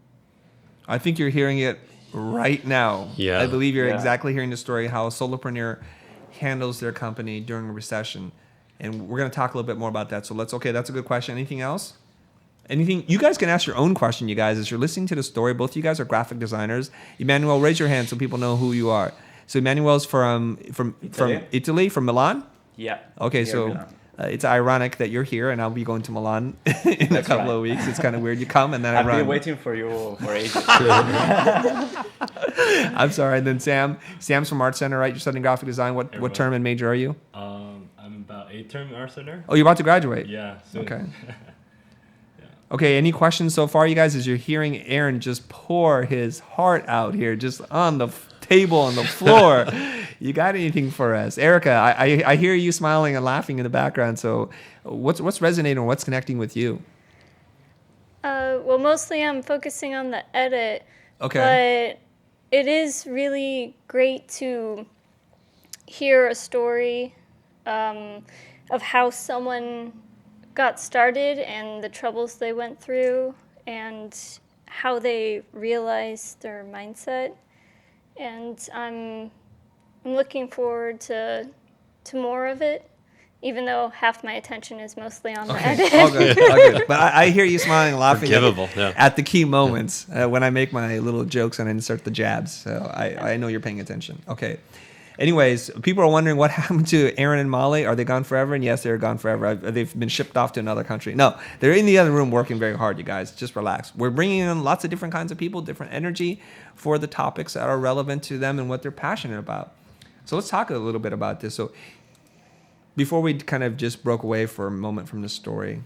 I think you're hearing it right now. Yeah. I believe you're exactly hearing the story how a solopreneur handles their company during a recession. And we're going to talk a little bit more about that. So that's a good question. Anything else? Anything? You guys can ask your own question, you guys, as you're listening to the story. Both of you guys are graphic designers. Emmanuel, raise your hand so people know who you are. So Emmanuel's from Italy, from Milan? Yeah. Okay, so Milan. It's ironic that you're here and I'll be going to Milan in a couple of weeks. It's kind of weird. You come and then I I've run. been waiting for you for ages. I'm sorry. And then Sam's from Art Center, right? You're studying graphic design. What term and major are you? I'm about 8th term Art Center. Oh, you're about to graduate? Yeah. Soon. Okay. Okay, any questions so far, you guys, as you're hearing Aaron just pour his heart out here, just on the table, on the floor? You got anything for us? Erica, I hear you smiling and laughing in the background, so what's resonating or what's connecting with you? Well, mostly I'm focusing on the edit. Okay. But it is really great to hear a story of how someone got started and the troubles they went through and how they realized their mindset. And I'm looking forward to more of it, even though half my attention is mostly on the edit. All good, all good. But I hear you smiling and laughing Forgivable, yeah. at the key moments when I make my little jokes and insert the jabs. So I know you're paying attention. Okay. Anyways, people are wondering what happened to Aaron and Molly. Are they gone forever? And yes, they're gone forever. They've been shipped off to another country. No, they're in the other room working very hard, you guys. Just relax. We're bringing in lots of different kinds of people, different energy for the topics that are relevant to them and what they're passionate about. So let's talk a little bit about this. So before we kind of just broke away for a moment from the story,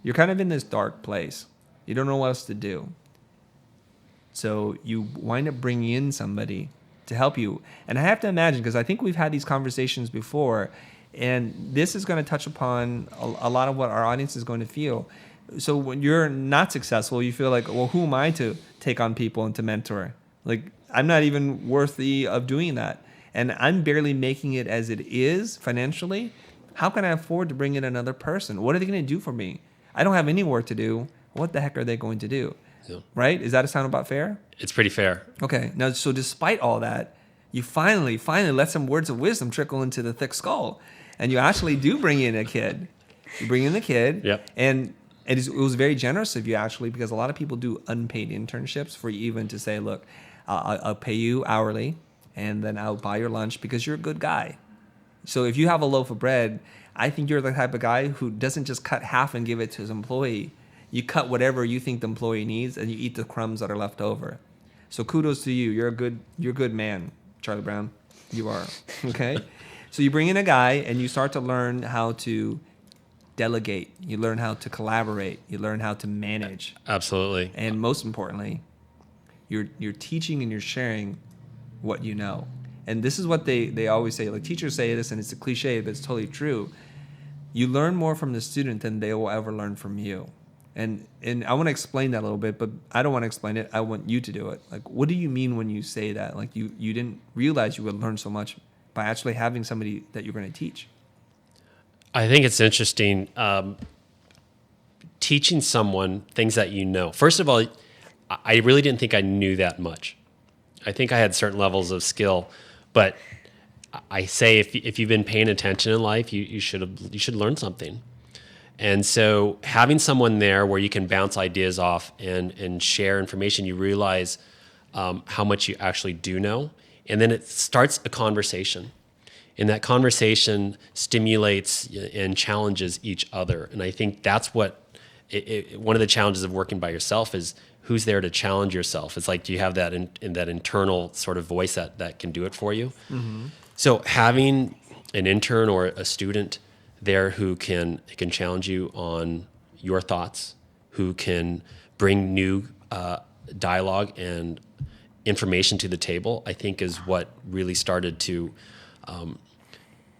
you're kind of in this dark place. You don't know what else to do. So you wind up bringing in somebody to help you. And I have to imagine, because I think we've had these conversations before, and this is going to touch upon a lot of what our audience is going to feel. So when you're not successful, you feel like, well, who am I to take on people and to mentor? Like, I'm not even worthy of doing that. And I'm barely making it as it is financially. How can I afford to bring in another person? What are they going to do for me? I don't have any work to do. What the heck are they going to do? Yeah. Right? Is that a sound about fair? It's pretty fair. Okay. Now, so despite all that, you finally let some words of wisdom trickle into the thick skull. And you actually do bring in a kid. You bring in the kid. Yep. And it was very generous of you, actually, because a lot of people do unpaid internships for you even to say, look, I'll pay you hourly, and then I'll buy your lunch because you're a good guy. So if you have a loaf of bread, I think you're the type of guy who doesn't just cut half and give it to his employee. You cut whatever you think the employee needs, and you eat the crumbs that are left over. So kudos to you. You're a good man, Charlie Brown. You are. Okay? So you bring in a guy, and you start to learn how to delegate. You learn how to collaborate. You learn how to manage. Absolutely. And most importantly, you're teaching and you're sharing what you know. And this is what they always say. Like, teachers say this, and it's a cliche, but it's totally true. You learn more from the student than they will ever learn from you. And I want to explain that a little bit, but I don't want to explain it. I want you to do it. Like, what do you mean when you say that? Like, you didn't realize you would learn so much by actually having somebody that you're going to teach. I think it's interesting teaching someone things that you know. First of all, I really didn't think I knew that much. I think I had certain levels of skill, but I say if you've been paying attention in life, you should learn something. And so having someone there where you can bounce ideas off and share information, you realize how much you actually do know. And then it starts a conversation. And that conversation stimulates and challenges each other. And I think that's what one of the challenges of working by yourself is who's there to challenge yourself. It's like, do you have that in that internal sort of voice that can do it for you? Mm-hmm. So having an intern or a student there who can challenge you on your thoughts, who can bring new dialogue and information to the table, I think is what really started to,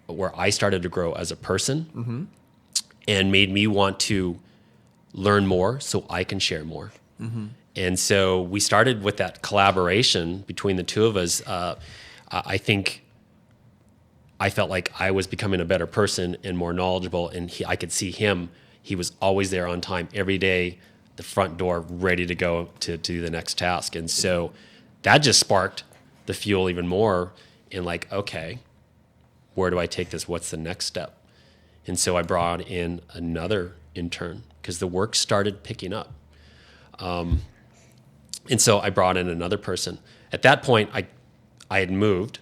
where I started to grow as a person, mm-hmm. and made me want to learn more so I can share more. Mm-hmm. And so we started with that collaboration between the two of us. I think I felt like I was becoming a better person and more knowledgeable, and I could see him. He was always there on time every day, the front door, ready to go to do the next task. And so that just sparked the fuel even more in like, okay, where do I take this? What's the next step? And so I brought in another intern because the work started picking up. And so I brought in another person. At that point, I had moved,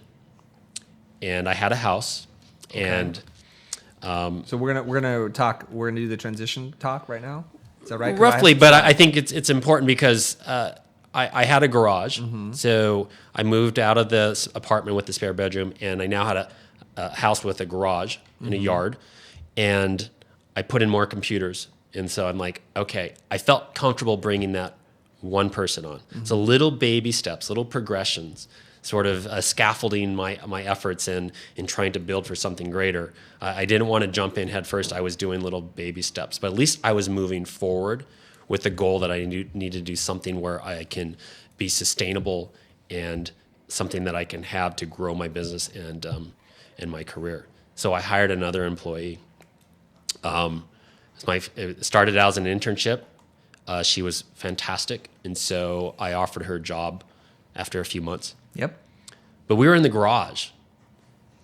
and I had a house, okay. And So we're gonna do the transition talk right now. Is that right? 'Cause Roughly, but I think it's important because I had a garage, so I moved out of this apartment with the spare bedroom, and I now had a house with a garage and a yard, and I put in more computers, and so I'm like, okay, I felt comfortable bringing that one person on. So little baby steps, little progressions, sort of scaffolding my efforts in trying to build for something greater. I didn't want to jump in head first. I was doing little baby steps, but at least I was moving forward with the goal that I need to do something where I can be sustainable and something that I can have to grow my business and my career. So I hired another employee. It started out as an internship. She was fantastic, and so I offered her a job after a few months. Yep. But we were in the garage,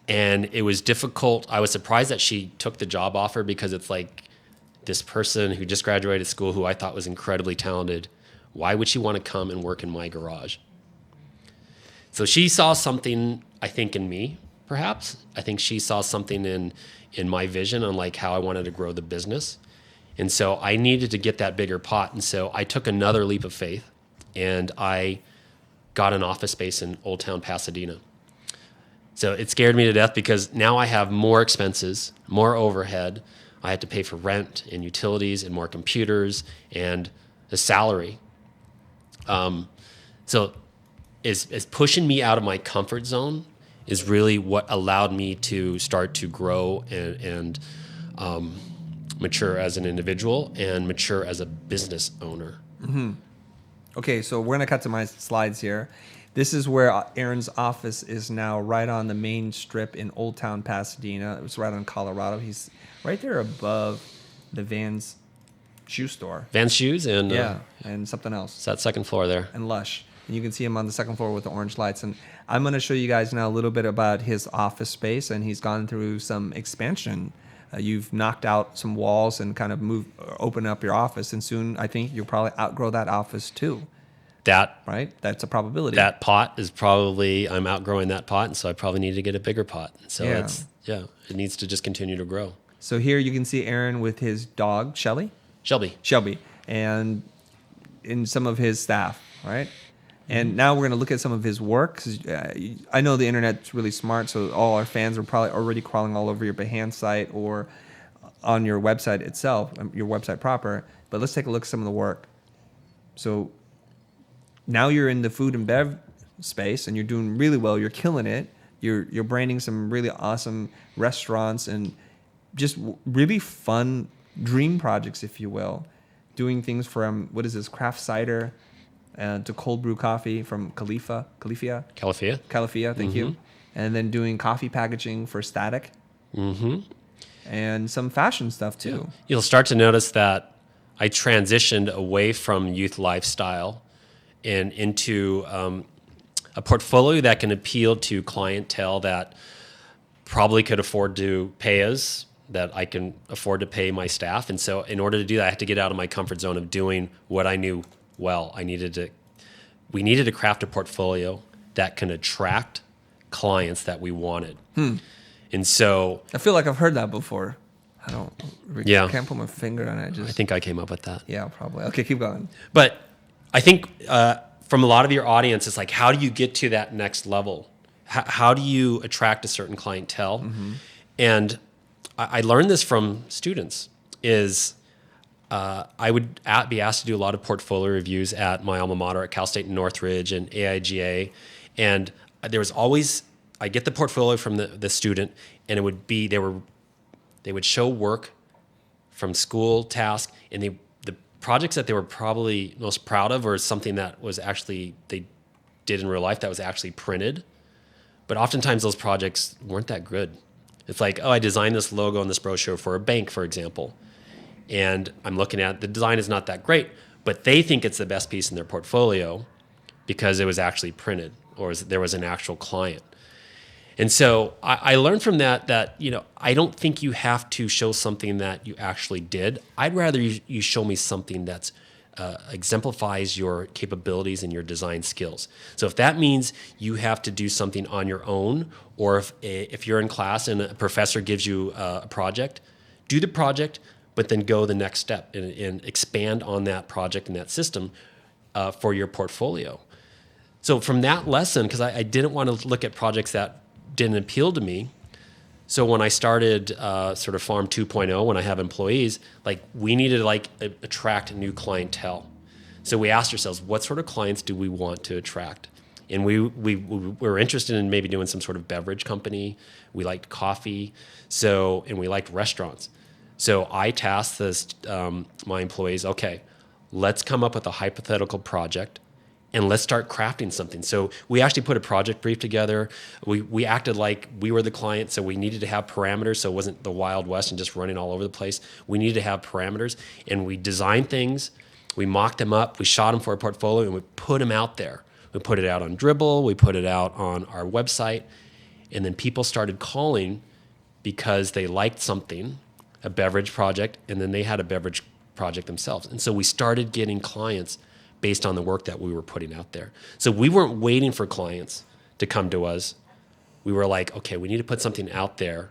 and it was difficult. I was surprised that she took the job offer because it's like this person who just graduated school who I thought was incredibly talented. Why would she want to come and work in my garage? So she saw something, I think, in me, perhaps. I think she saw something in my vision on like how I wanted to grow the business. And so I needed to get that bigger pot. And so I took another leap of faith, and I got an office space in Old Town Pasadena. So it scared me to death because now I have more expenses, more overhead. I had to pay for rent and utilities and more computers and a salary. So is pushing me out of my comfort zone is really what allowed me to start to grow and mature as an individual and mature as a business owner. Mm-hmm. Okay, so we're gonna cut to my slides here. This is where Aaron's office is now, right on the main strip in Old Town Pasadena. It was right on Colorado. He's right there above the Vans shoe store. Vans shoes and and something else. It's that second floor there. And Lush. And you can see him on the second floor with the orange lights. And I'm going to show you guys now a little bit about his office space. And he's gone through some expansion. You've knocked out some walls and kind of open up your office. And soon, I think you'll probably outgrow that office too. Right? That's a probability. That pot is probably, I'm outgrowing that pot. And so I probably need to get a bigger pot. So it needs to just continue to grow. So here you can see Aaron with his dog, Shelby, and in some of his staff, right? And now we're going to look at some of his work. 'Cause, I know the internet's really smart, so all our fans are probably already crawling all over your Behance site or on your website itself, your website proper. But let's take a look at some of the work. So now you're in the food and bev space, and you're doing really well. You're killing it. You're branding some really awesome restaurants and just really fun dream projects, if you will. Doing things from, what is this, craft cider to cold brew coffee from Califia, thank you. And then doing coffee packaging for Static. And some fashion stuff too. Yeah. You'll start to notice that I transitioned away from youth lifestyle and into a portfolio that can appeal to clientele that probably could afford to pay us, that I can afford to pay my staff. And so in order to do that, I had to get out of my comfort zone of doing what I knew well. We needed to craft a portfolio that can attract clients that we wanted. And so I feel like I've heard that before. I can't put my finger on it. I think I came up with that. Yeah, probably. Okay, keep going. But I think from a lot of your audience, it's like, how do you get to that next level? How do you attract a certain clientele? And I learned this from students is I would be asked to do a lot of portfolio reviews at my alma mater at Cal State Northridge and AIGA. And there was always, I get the portfolio from the student, and it would be, they would show work from school task, and the projects that they were probably most proud of, or something that was actually, they did in real life that was actually printed. But oftentimes those projects weren't that good. It's like, oh, I designed this logo and this brochure for a bank, for example. And I'm looking at, the design is not that great, but they think it's the best piece in their portfolio because it was actually printed or there was an actual client. And so I learned from that, I don't think you have to show something that you actually did. I'd rather you show me something that's exemplifies your capabilities and your design skills. So if that means you have to do something on your own, or if you're in class and a professor gives you a project, do the project, but then go the next step and expand on that project and that system for your portfolio. So from that lesson, because I didn't want to look at projects that didn't appeal to me. So when I started sort of Farm 2.0, when I have employees, like we needed to attract new clientele. So we asked ourselves, what sort of clients do we want to attract? And we were interested in maybe doing some sort of beverage company. We liked coffee, and we liked restaurants. So I tasked my employees, okay, let's come up with a hypothetical project and let's start crafting something. So we actually put a project brief together. We acted like we were the client, so we needed to have parameters, so it wasn't the Wild West and just running all over the place. We needed to have parameters, and we designed things, we mocked them up, we shot them for a portfolio, and we put them out there. We put it out on Dribbble, we put it out on our website, and then people started calling because they liked something, a beverage project, and then they had a beverage project themselves. And so we started getting clients based on the work that we were putting out there. So we weren't waiting for clients to come to us. We were like, okay, we need to put something out there,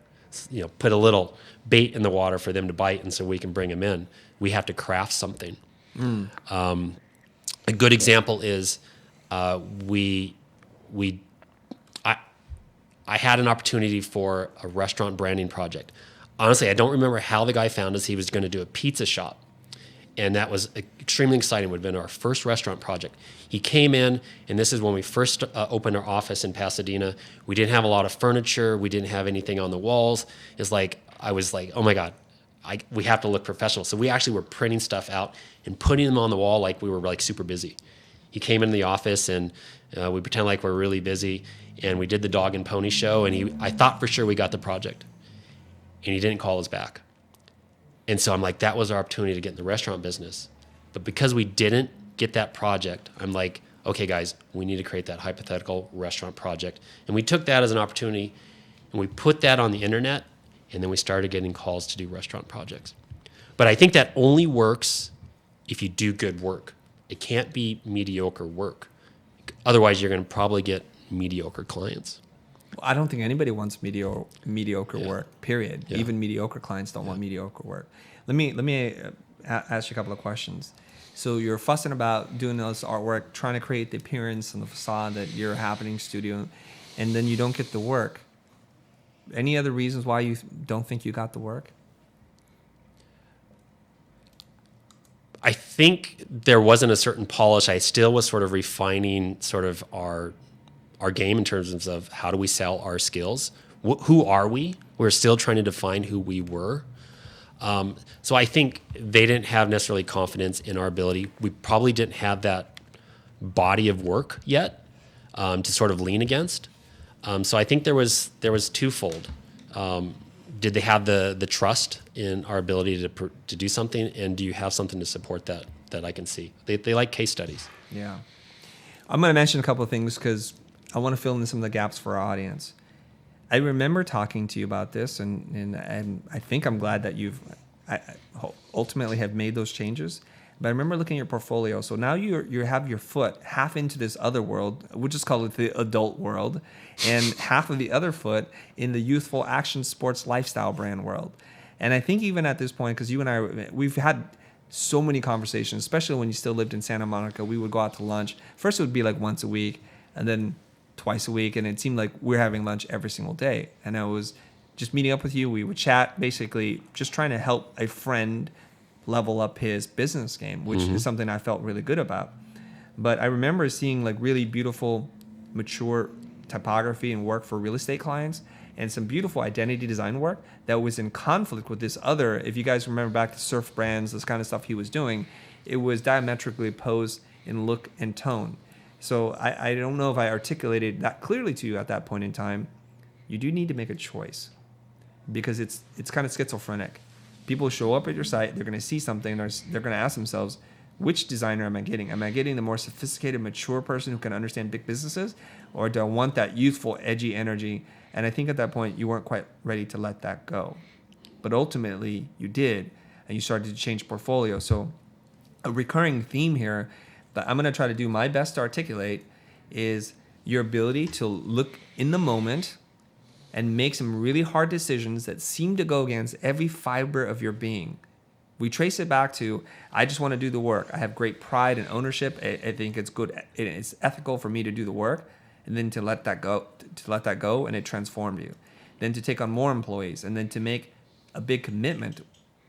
put a little bait in the water for them to bite, and so we can bring them in. We have to craft something. A good example is I had an opportunity for a restaurant branding project. Honestly, I don't remember how the guy found us. He was going to do a pizza shop. And that was extremely exciting. It would have been our first restaurant project. He came in, and this is when we first opened our office in Pasadena. We didn't have a lot of furniture. We didn't have anything on the walls. I was like, oh my God, we have to look professional. So we actually were printing stuff out and putting them on the wall like we were like super busy. He came in the office, and we pretended like we were really busy, and we did the dog and pony show, and I thought for sure we got the project. And he didn't call us back. And so I'm like, that was our opportunity to get in the restaurant business. But because we didn't get that project, I'm like, okay, guys, we need to create that hypothetical restaurant project. And we took that as an opportunity, and we put that on the internet, and then we started getting calls to do restaurant projects. But I think that only works if you do good work. It can't be mediocre work. Otherwise, you're going to probably get mediocre clients. I don't think anybody wants mediocre work, period. Yeah. Even mediocre clients don't want mediocre work. Let me ask you a couple of questions. So you're fussing about doing this artwork, trying to create the appearance and the facade that you're a happening studio, and then you don't get the work. Any other reasons why you don't think you got the work? I think there wasn't a certain polish. I still was sort of refining sort of our game in terms of how do we sell our skills? Who are we? We're still trying to define who we were. So I think they didn't have necessarily confidence in our ability. We probably didn't have that body of work yet to sort of lean against. So I think there was twofold. Did they have the trust in our ability to do something, and do you have something to support that I can see? They like case studies. Yeah. I'm going to mention a couple of things because I want to fill in some of the gaps for our audience. I remember talking to you about this, and I think I'm glad that I ultimately have made those changes. But I remember looking at your portfolio. So now you have your foot half into this other world, we'll just call it the adult world, and half of the other foot in the youthful action sports lifestyle brand world. And I think even at this point, because you and I, we've had so many conversations, especially when you still lived in Santa Monica. We would go out to lunch. First it would be like once a week, and then twice a week, and it seemed like we're having lunch every single day. And I was just meeting up with you. We would chat, basically just trying to help a friend level up his business game, which is something I felt really good about. But I remember seeing like really beautiful, mature typography and work for real estate clients, and some beautiful identity design work that was in conflict with this other, if you guys remember back to surf brands, this kind of stuff he was doing, it was diametrically opposed in look and tone. So I don't know if I articulated that clearly to you at that point in time. You do need to make a choice, because it's kind of schizophrenic. People show up at your site, they're going to see something, they're going to ask themselves, which designer am I getting? Am I getting the more sophisticated, mature person who can understand big businesses, or do I want that youthful, edgy energy? And I think at that point, you weren't quite ready to let that go. But ultimately, you did, and you started to change portfolio. So a recurring theme here that I'm going to try to do my best to articulate is your ability to look in the moment and make some really hard decisions that seem to go against every fiber of your being. We trace it back to, I just want to do the work. I have great pride and ownership. I think it's good. It's ethical for me to do the work, and then to let that go, and it transformed you. Then to take on more employees, and then to make a big commitment.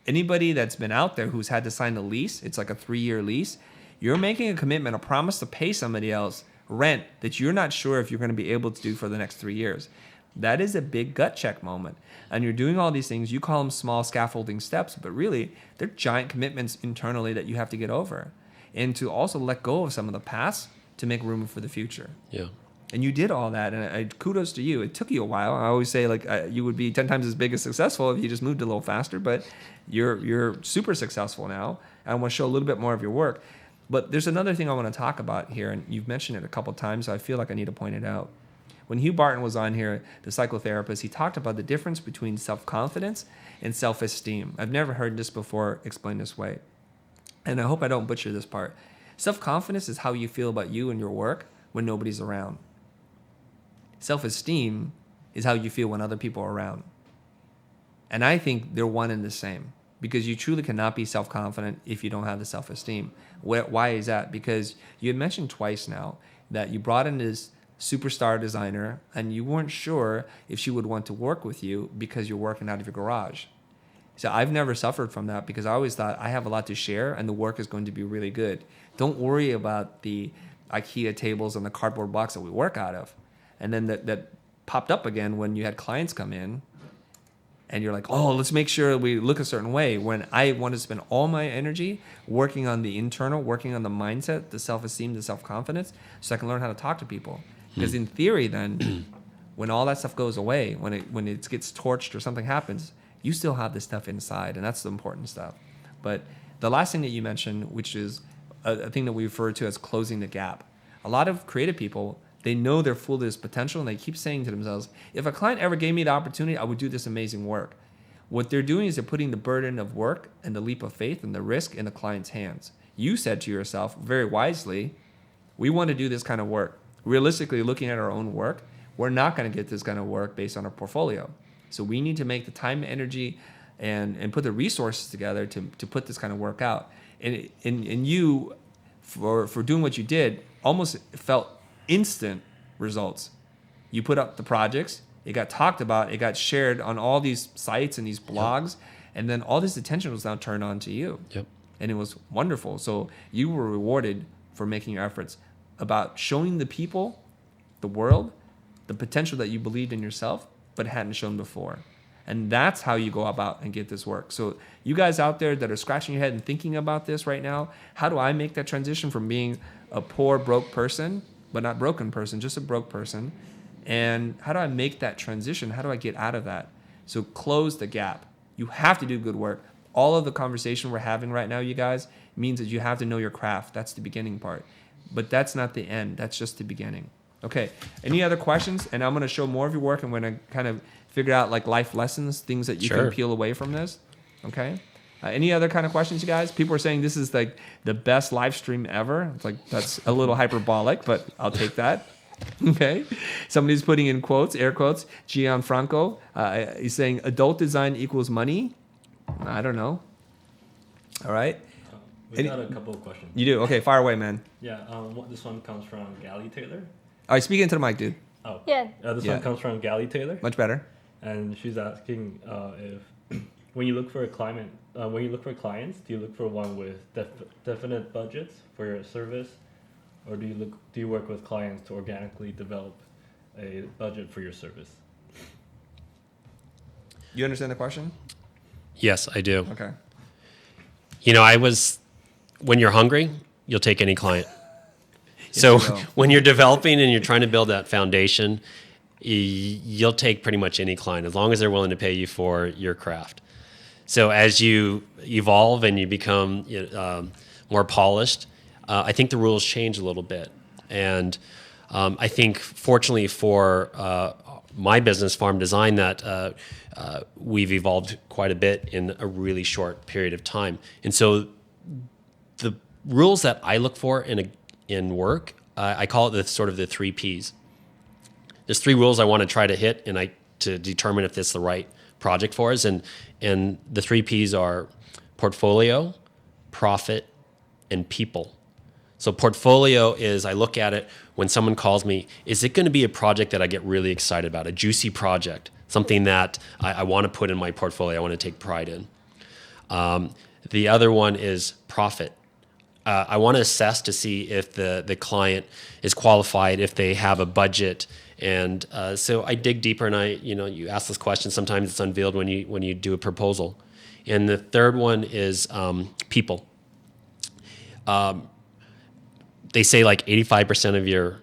Anybody that's been out there who's had to sign a lease, it's like a 3-year lease, you're making a commitment, a promise to pay somebody else rent that you're not sure if you're going to be able to do for the next 3 years. That is a big gut check moment. And you're doing all these things, you call them small scaffolding steps, but really they're giant commitments internally that you have to get over. And to also let go of some of the past to make room for the future. Yeah. And you did all that, and kudos to you. It took you a while. I always say, like, you would be 10 times as big as successful if you just moved a little faster, but you're super successful now. I want to show a little bit more of your work. But there's another thing I want to talk about here, and you've mentioned it a couple times, so I feel like I need to point it out. When Hugh Barton was on here, the psychotherapist, he talked about the difference between self-confidence and self-esteem. I've never heard this before explained this way, and I hope I don't butcher this part. Self-confidence is how you feel about you and your work when nobody's around. Self-esteem is how you feel when other people are around. And I think they're one and the same, because you truly cannot be self-confident if you don't have the self-esteem. Why is that? Because you had mentioned twice now that you brought in this superstar designer and you weren't sure if she would want to work with you because you're working out of your garage. So I've never suffered from that because I always thought I have a lot to share and the work is going to be really good. Don't worry about the IKEA tables and the cardboard box that we work out of. And then that popped up again when you had clients come in and you're like, oh, let's make sure we look a certain way. When I want to spend all my energy working on the internal, working on the mindset, the self-esteem, the self-confidence, so I can learn how to talk to people. Because in theory then, when all that stuff goes away, when it gets torched or something happens, you still have this stuff inside, and that's the important stuff. But the last thing that you mentioned, which is a thing that we refer to as closing the gap. A lot of creative people, they know they're full of this potential, and they keep saying to themselves, if a client ever gave me the opportunity, I would do this amazing work. What they're doing is they're putting the burden of work and the leap of faith and the risk in the client's hands. You said to yourself, very wisely, we want to do this kind of work. Realistically, looking at our own work, we're not going to get this kind of work based on our portfolio. So we need to make the time, energy, and put the resources together to put this kind of work out. And you, for doing what you did, almost felt instant results. You put up the projects, it got talked about, it got shared on all these sites and these blogs, and then all this attention was now turned on to you. Yep. And it was wonderful. So you were rewarded for making your efforts about showing the people, the world, the potential that you believed in yourself, but hadn't shown before. And that's how you go about and get this work. So you guys out there that are scratching your head and thinking about this right now, how do I make that transition from being a poor, broke person, but not broken person, just a broke person? And how do I make that transition? How do I get out of that? So close the gap. You have to do good work. All of the conversation we're having right now, you guys, means that you have to know your craft. That's the beginning part. But that's not the end. That's just the beginning. Okay. Any other questions? And I'm going to show more of your work. I'm going to kind of figure out like life lessons, things that you can peel away from this. Okay. Any other kind of questions, you guys? People are saying this is like the best live stream ever. It's like, that's a little hyperbolic, but I'll take that. Okay. Somebody's putting in quotes, air quotes. Gianfranco, he's saying adult design equals money. I don't know. All right. We got a couple of questions. You do? Okay, fire away, man. Yeah, this one comes from Gally Taylor. All right, speak into the mic, dude. Oh. Yeah. This one comes from Gally Taylor. Much better. And she's asking if when you look for clients, do you look for one with definite budgets for your service, or do you work with clients to organically develop a budget for your service? You understand the question? Yes, I do. Okay. You know, when you're hungry, you'll take any client. So when you're developing and you're trying to build that foundation, you'll take pretty much any client as long as they're willing to pay you for your craft. So as you evolve and you become more polished, I think the rules change a little bit. And I think fortunately for my business, Farm Design, that we've evolved quite a bit in a really short period of time. And so the rules that I look for in work, I call it the sort of the 3 Ps. There's 3 rules I want to try to hit to determine if this is the right project for us. And the 3 Ps are portfolio, profit, and people. So portfolio is, I look at it when someone calls me, is it going to be a project that I get really excited about, a juicy project, something that I want to put in my portfolio, I want to take pride in. The other one is profit. I want to assess to see if the client is qualified, if they have a budget. And so I dig deeper, and you ask this question, sometimes it's unveiled when you do a proposal. And the third one is people. They say like 85% of your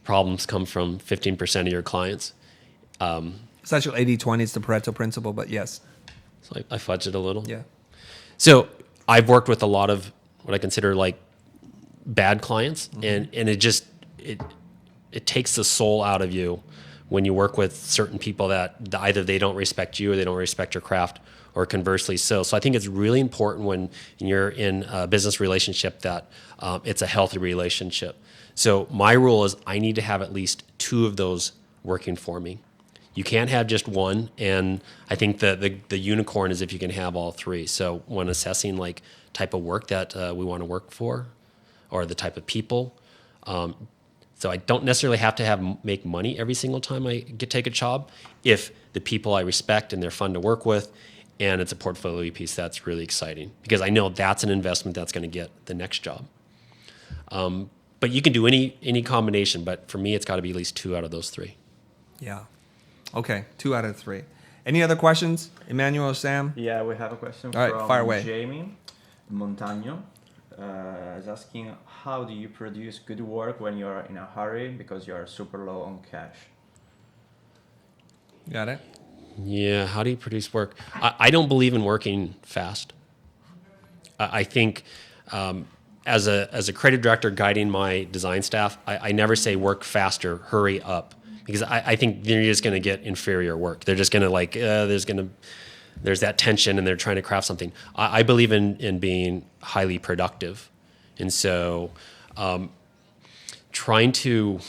problems come from 15% of your clients. It's actually 80-20. It's the Pareto principle, but yes. So I fudged it a little. Yeah. So I've worked with a lot of what I consider like bad clients, and it takes the soul out of you when you work with certain people that either they don't respect you or they don't respect your craft, or conversely so. So I think it's really important when you're in a business relationship that it's a healthy relationship. So my rule is I need to have at least 2 of those working for me. You can't have just one, and I think the unicorn is if you can have all 3. So when assessing like type of work that we want to work for, or the type of people, so I don't necessarily have to make money every single time I take a job. If the people I respect and they're fun to work with, and it's a portfolio piece, that's really exciting because I know that's an investment that's going to get the next job. But you can do any combination, but for me, it's got to be at least 2 out of those 3. Yeah. Okay, 2 out of 3. Any other questions, Emmanuel or Sam? Yeah, we have a question All right, from fire away. Jamie Montagno. Is asking, how do you produce good work when you're in a hurry because you're super low on cash? Got it? Yeah, how do you produce work? I don't believe in working fast. I think as a creative director guiding my design staff, I never say work faster, hurry up, because I think they're just going to get inferior work. They're just going to there's that tension and they're trying to craft something. I believe in being highly productive. And so trying to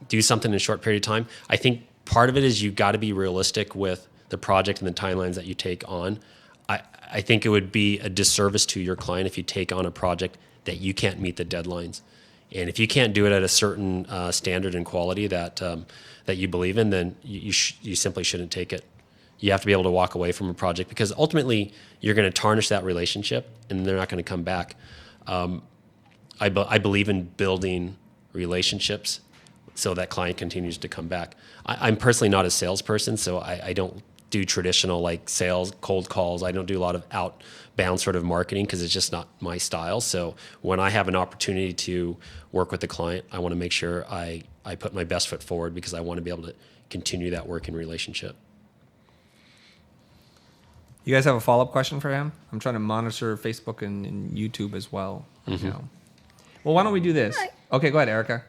do something in a short period of time, I think part of it is you've got to be realistic with the project and the timelines that you take on. I think it would be a disservice to your client if you take on a project that you can't meet the deadlines. And if you can't do it at a certain standard and quality that you believe in, then you simply shouldn't take it. You have to be able to walk away from a project because ultimately you're going to tarnish that relationship and they're not going to come back. I believe in building relationships so that client continues to come back. I'm personally not a salesperson, so I don't do traditional like sales, cold calls. I don't do a lot of outbound sort of marketing because it's just not my style. So when I have an opportunity to work with the client, I want to make sure I put my best foot forward because I want to be able to continue that working relationship. You guys have a follow-up question for him? I'm trying to monitor Facebook and YouTube as well. Mm-hmm. Well, why don't we do this? Okay, go ahead, Erica.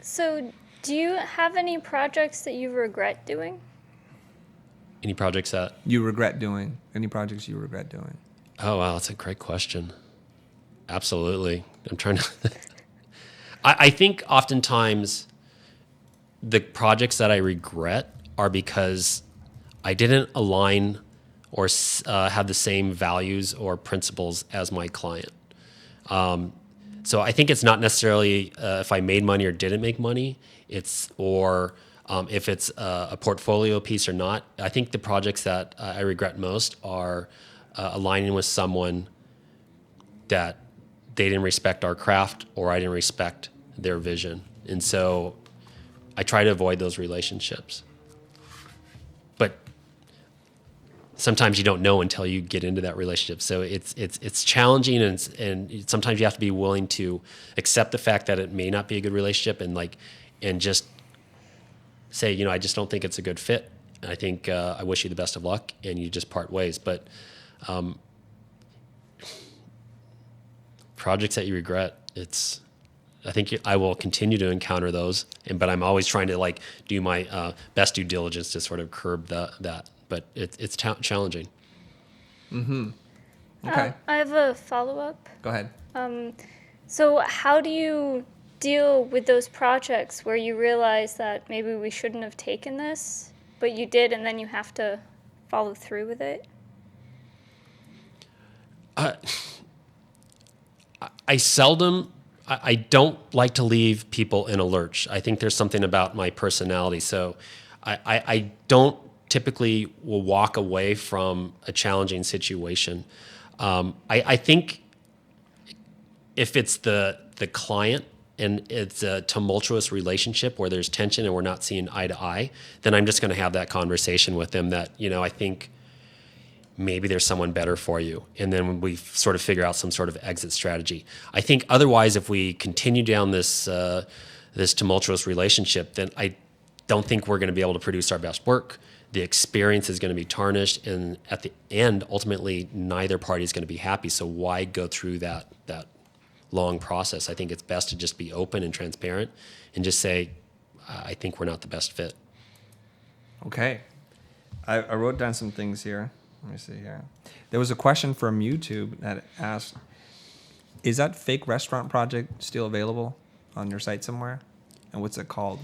So do you have any projects that you regret doing? Any projects that You regret doing? Any projects you regret doing? Oh, wow, that's a great question. Absolutely. I'm trying to... I think oftentimes the projects that I regret are because I didn't align or have the same values or principles as my client. So I think it's not necessarily if I made money or didn't make money, if it's a portfolio piece or not. I think the projects that I regret most are aligning with someone that they didn't respect our craft or I didn't respect their vision. And so I try to avoid those relationships. But sometimes you don't know until you get into that relationship. So it's challenging and sometimes you have to be willing to accept the fact that it may not be a good relationship and just say, I just don't think it's a good fit. And I think I wish you the best of luck and you just part ways. But projects that you regret, I think I will continue to encounter those, but I'm always trying to do my best due diligence to sort of curb that. But it's challenging. Mm-hmm. Okay. I have a follow-up. Go ahead. So how do you deal with those projects where you realize that maybe we shouldn't have taken this, but you did, and then you have to follow through with it? I don't like to leave people in a lurch. I think there's something about my personality. So I don't typically will walk away from a challenging situation. I think if it's the client and it's a tumultuous relationship where there's tension and we're not seeing eye to eye, then I'm just going to have that conversation with them that, I think maybe there's someone better for you. And then we sort of figure out some sort of exit strategy. I think otherwise, if we continue down this tumultuous relationship, then I don't think we're going to be able to produce our best work. The experience is going to be tarnished. And at the end, ultimately, neither party is going to be happy. So why go through that long process? I think it's best to just be open and transparent and just say, I think we're not the best fit. Okay. I wrote down some things here. Let me see here. There was a question from YouTube that asked, is that fake restaurant project still available on your site somewhere? And what's it called?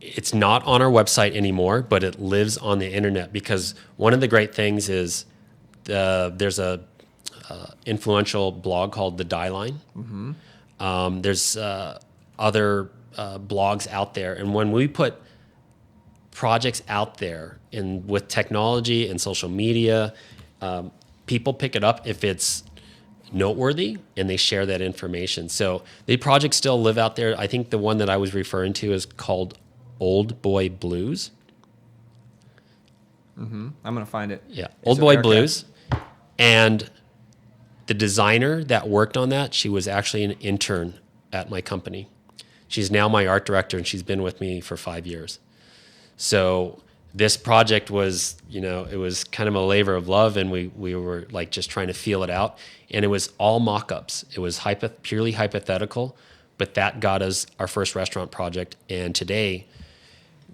It's not on our website anymore, but it lives on the internet because one of the great things is there's a influential blog called The Die Line. Mm-hmm. There's other blogs out there. And when we put projects out there and with technology and social media, people pick it up if it's noteworthy and they share that information. So the projects still live out there. I think the one that I was referring to is called Old Boy Blues. Mm-hmm. I'm going to find it. Yeah, Old Boy Blues. And the designer that worked on that, she was actually an intern at my company. She's now my art director and she's been with me for 5 years. So this project was, it was kind of a labor of love, and we were like just trying to feel it out. And it was all mock-ups. It was purely hypothetical, but that got us our first restaurant project. And today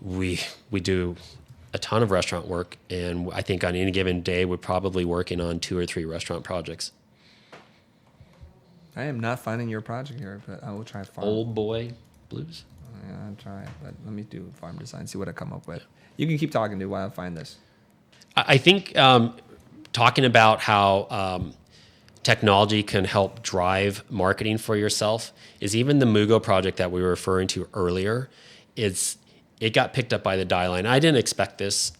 we do a ton of restaurant work, and I think on any given day we're probably working on 2 or 3 restaurant projects. I am not finding your project here, but I will try Farm. Old Boy Blues. Yeah, I'll try it, but let me do Farm Design, see what I come up with. You can keep talking, dude, while I find this. I think talking about how technology can help drive marketing for yourself is even the Mugo project that we were referring to earlier. It got picked up by the Die Line. I didn't expect this.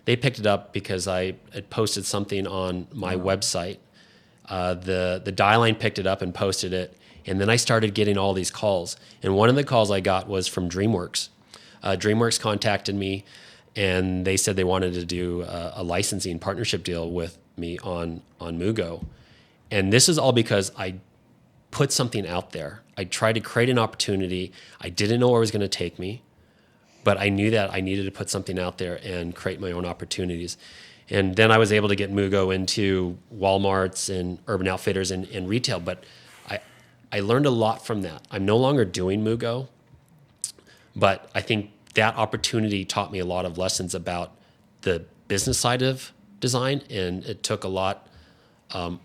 They picked it up because I had posted something on my website. The Die Line picked it up and posted it. And then I started getting all these calls. And one of the calls I got was from DreamWorks. DreamWorks contacted me, and they said they wanted to do a licensing partnership deal with me on Mugo. And this is all because I put something out there. I tried to create an opportunity. I didn't know where it was going to take me, but I knew that I needed to put something out there and create my own opportunities. And then I was able to get Mugo into Walmarts and Urban Outfitters and retail, but I learned a lot from that. I'm no longer doing Mugo, but I think that opportunity taught me a lot of lessons about the business side of design, and it took a lot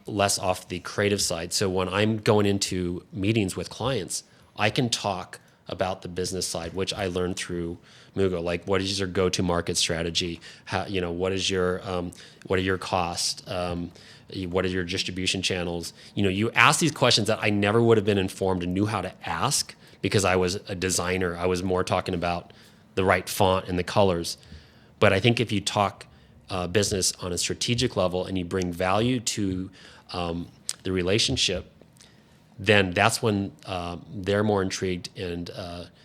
less off the creative side. So when I'm going into meetings with clients, I can talk about the business side, which I learned through Mugo. Like, what is your go-to market strategy? How, what are your costs? What are your distribution channels? You ask these questions that I never would have been informed and knew how to ask because I was a designer. I was more talking about the right font and the colors. But I think if you talk business on a strategic level and you bring value to the relationship, then that's when they're more intrigued and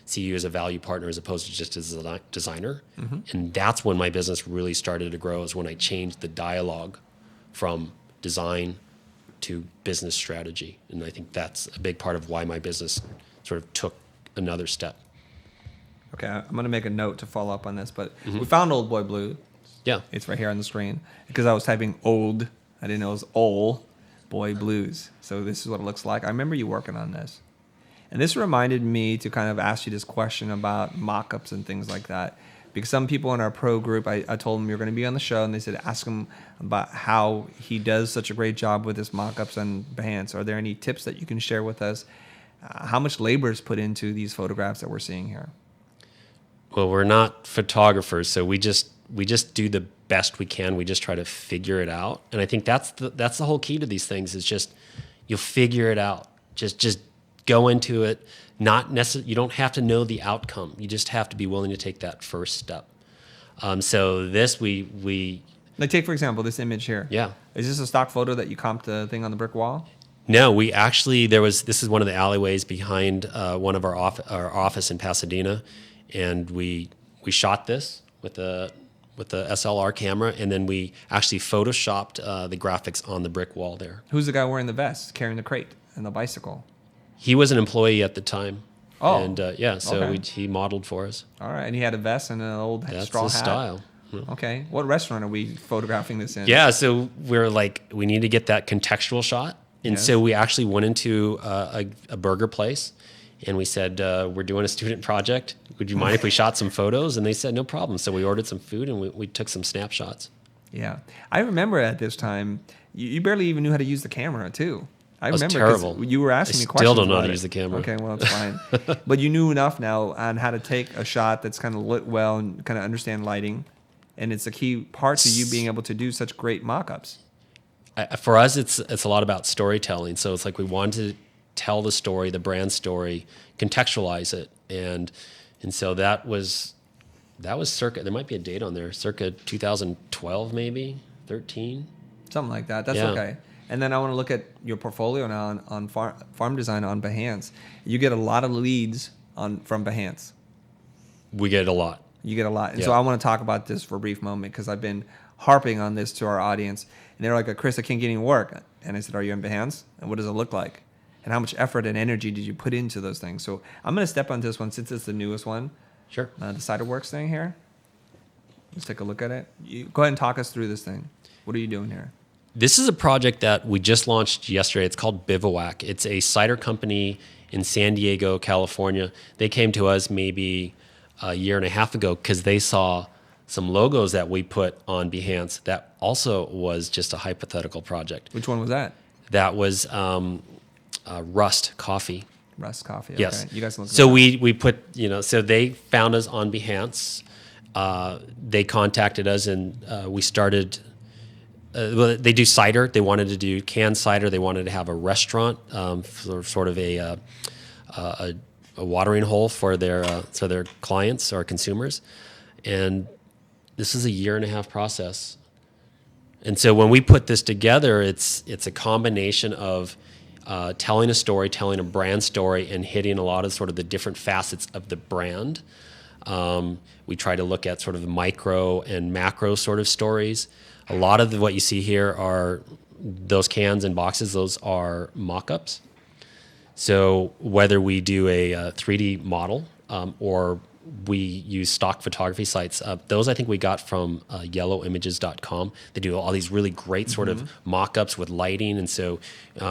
see you as a value partner as opposed to just as a designer. Mm-hmm. And that's when my business really started to grow, is when I changed the dialogue from design to business strategy. And I think that's a big part of why my business sort of took another step. Okay, I'm going to make a note to follow up on this, but we found Old Boy Blue. Yeah. It's right here on the screen because I was typing old. I didn't know it was Old Boy Blues. So this is what it looks like. I remember you working on this. And this reminded me to kind of ask you this question about mock-ups and things like that. because some people in our pro group, I told them you're going to be on the show, and they said ask him about how he does such a great job with his mock-ups on Behance. Are there any tips that you can share with us? How much labor is put into these photographs that we're seeing here? Well, we're not photographers, so we just do the best we can. We just try to figure it out, and I think that's the whole key to these things is just you'll figure it out. Just go into it. Not necessarily, you don't have to know the outcome. You just have to be willing to take that first step. So this we like take for example this image here. Yeah. Is this a stock photo that you comped the thing on the brick wall? No, we actually this is one of the alleyways behind one of our office in Pasadena, and we shot this with the SLR camera, and then we actually photoshopped the graphics on the brick wall there. Who's the guy wearing the vest, carrying the crate and the bicycle? He was an employee at the time. Oh. And so Okay. he modeled for us. All right, and he had a vest and an old That's straw his hat. style. Okay, what restaurant are we photographing this in? Yeah, so we're like, we need to get that contextual shot. And Yes. so we actually went into a burger place, and we said, we're doing a student project. Would you mind if we shot some photos? And they said, no problem. So we ordered some food, and we took some snapshots. Yeah, I remember at this time you barely even knew how to use the camera too. I was remember 'cause terrible. you were asking I me still questions. don't know how about to it. use the camera. Okay, well it's fine. But you knew enough now on how to take a shot that's kind of lit well and kind of understand lighting, and it's a key part to you being able to do such great mock-ups. For us, it's a lot about storytelling. So it's like we wanted to tell the story, the brand story, contextualize it, and so that was circa. There might be a date on there, circa 2012, maybe 13. Something like that. That's Yeah. okay. And then I want to look at your portfolio now on farm design on Behance. You get a lot of leads from Behance. We get a lot. You get a lot. And Yeah. so I want to talk about this for a brief moment because I've been harping on this to our audience. And they're like, Chris, I can't get any work. And I said, are you in Behance? And what does it look like? And how much effort and energy did you put into those things? So I'm going to step on this one since it's the newest one. Sure. The CyberWorks thing here. Let's take a look at it. Go ahead and talk us through this thing. What are you doing here? This is a project that we just launched yesterday. It's called Bivouac. It's a cider company in San Diego, California. They came to us maybe a year and a half ago because they saw some logos that we put on Behance that also was just a hypothetical project. Which one was that? That was Rust Coffee. Rust Coffee. Okay. Yes. You guys look. So we put, so they found us on Behance. They contacted us and we started. Well, they do cider. They wanted to do canned cider. They wanted to have a restaurant, for sort of a watering hole for their clients or consumers. And this is a 1.5 year process. And so when we put this together, it's a combination of telling a story, telling a brand story, and hitting a lot of sort of the different facets of the brand. We try to look at sort of the micro and macro sort of stories. A lot of what you see here are those cans and boxes. Those are mock-ups. So whether we do a 3D model or we use stock photography sites, those I think we got from yellowimages.com. They do all these really great sort of mock-ups with lighting, and so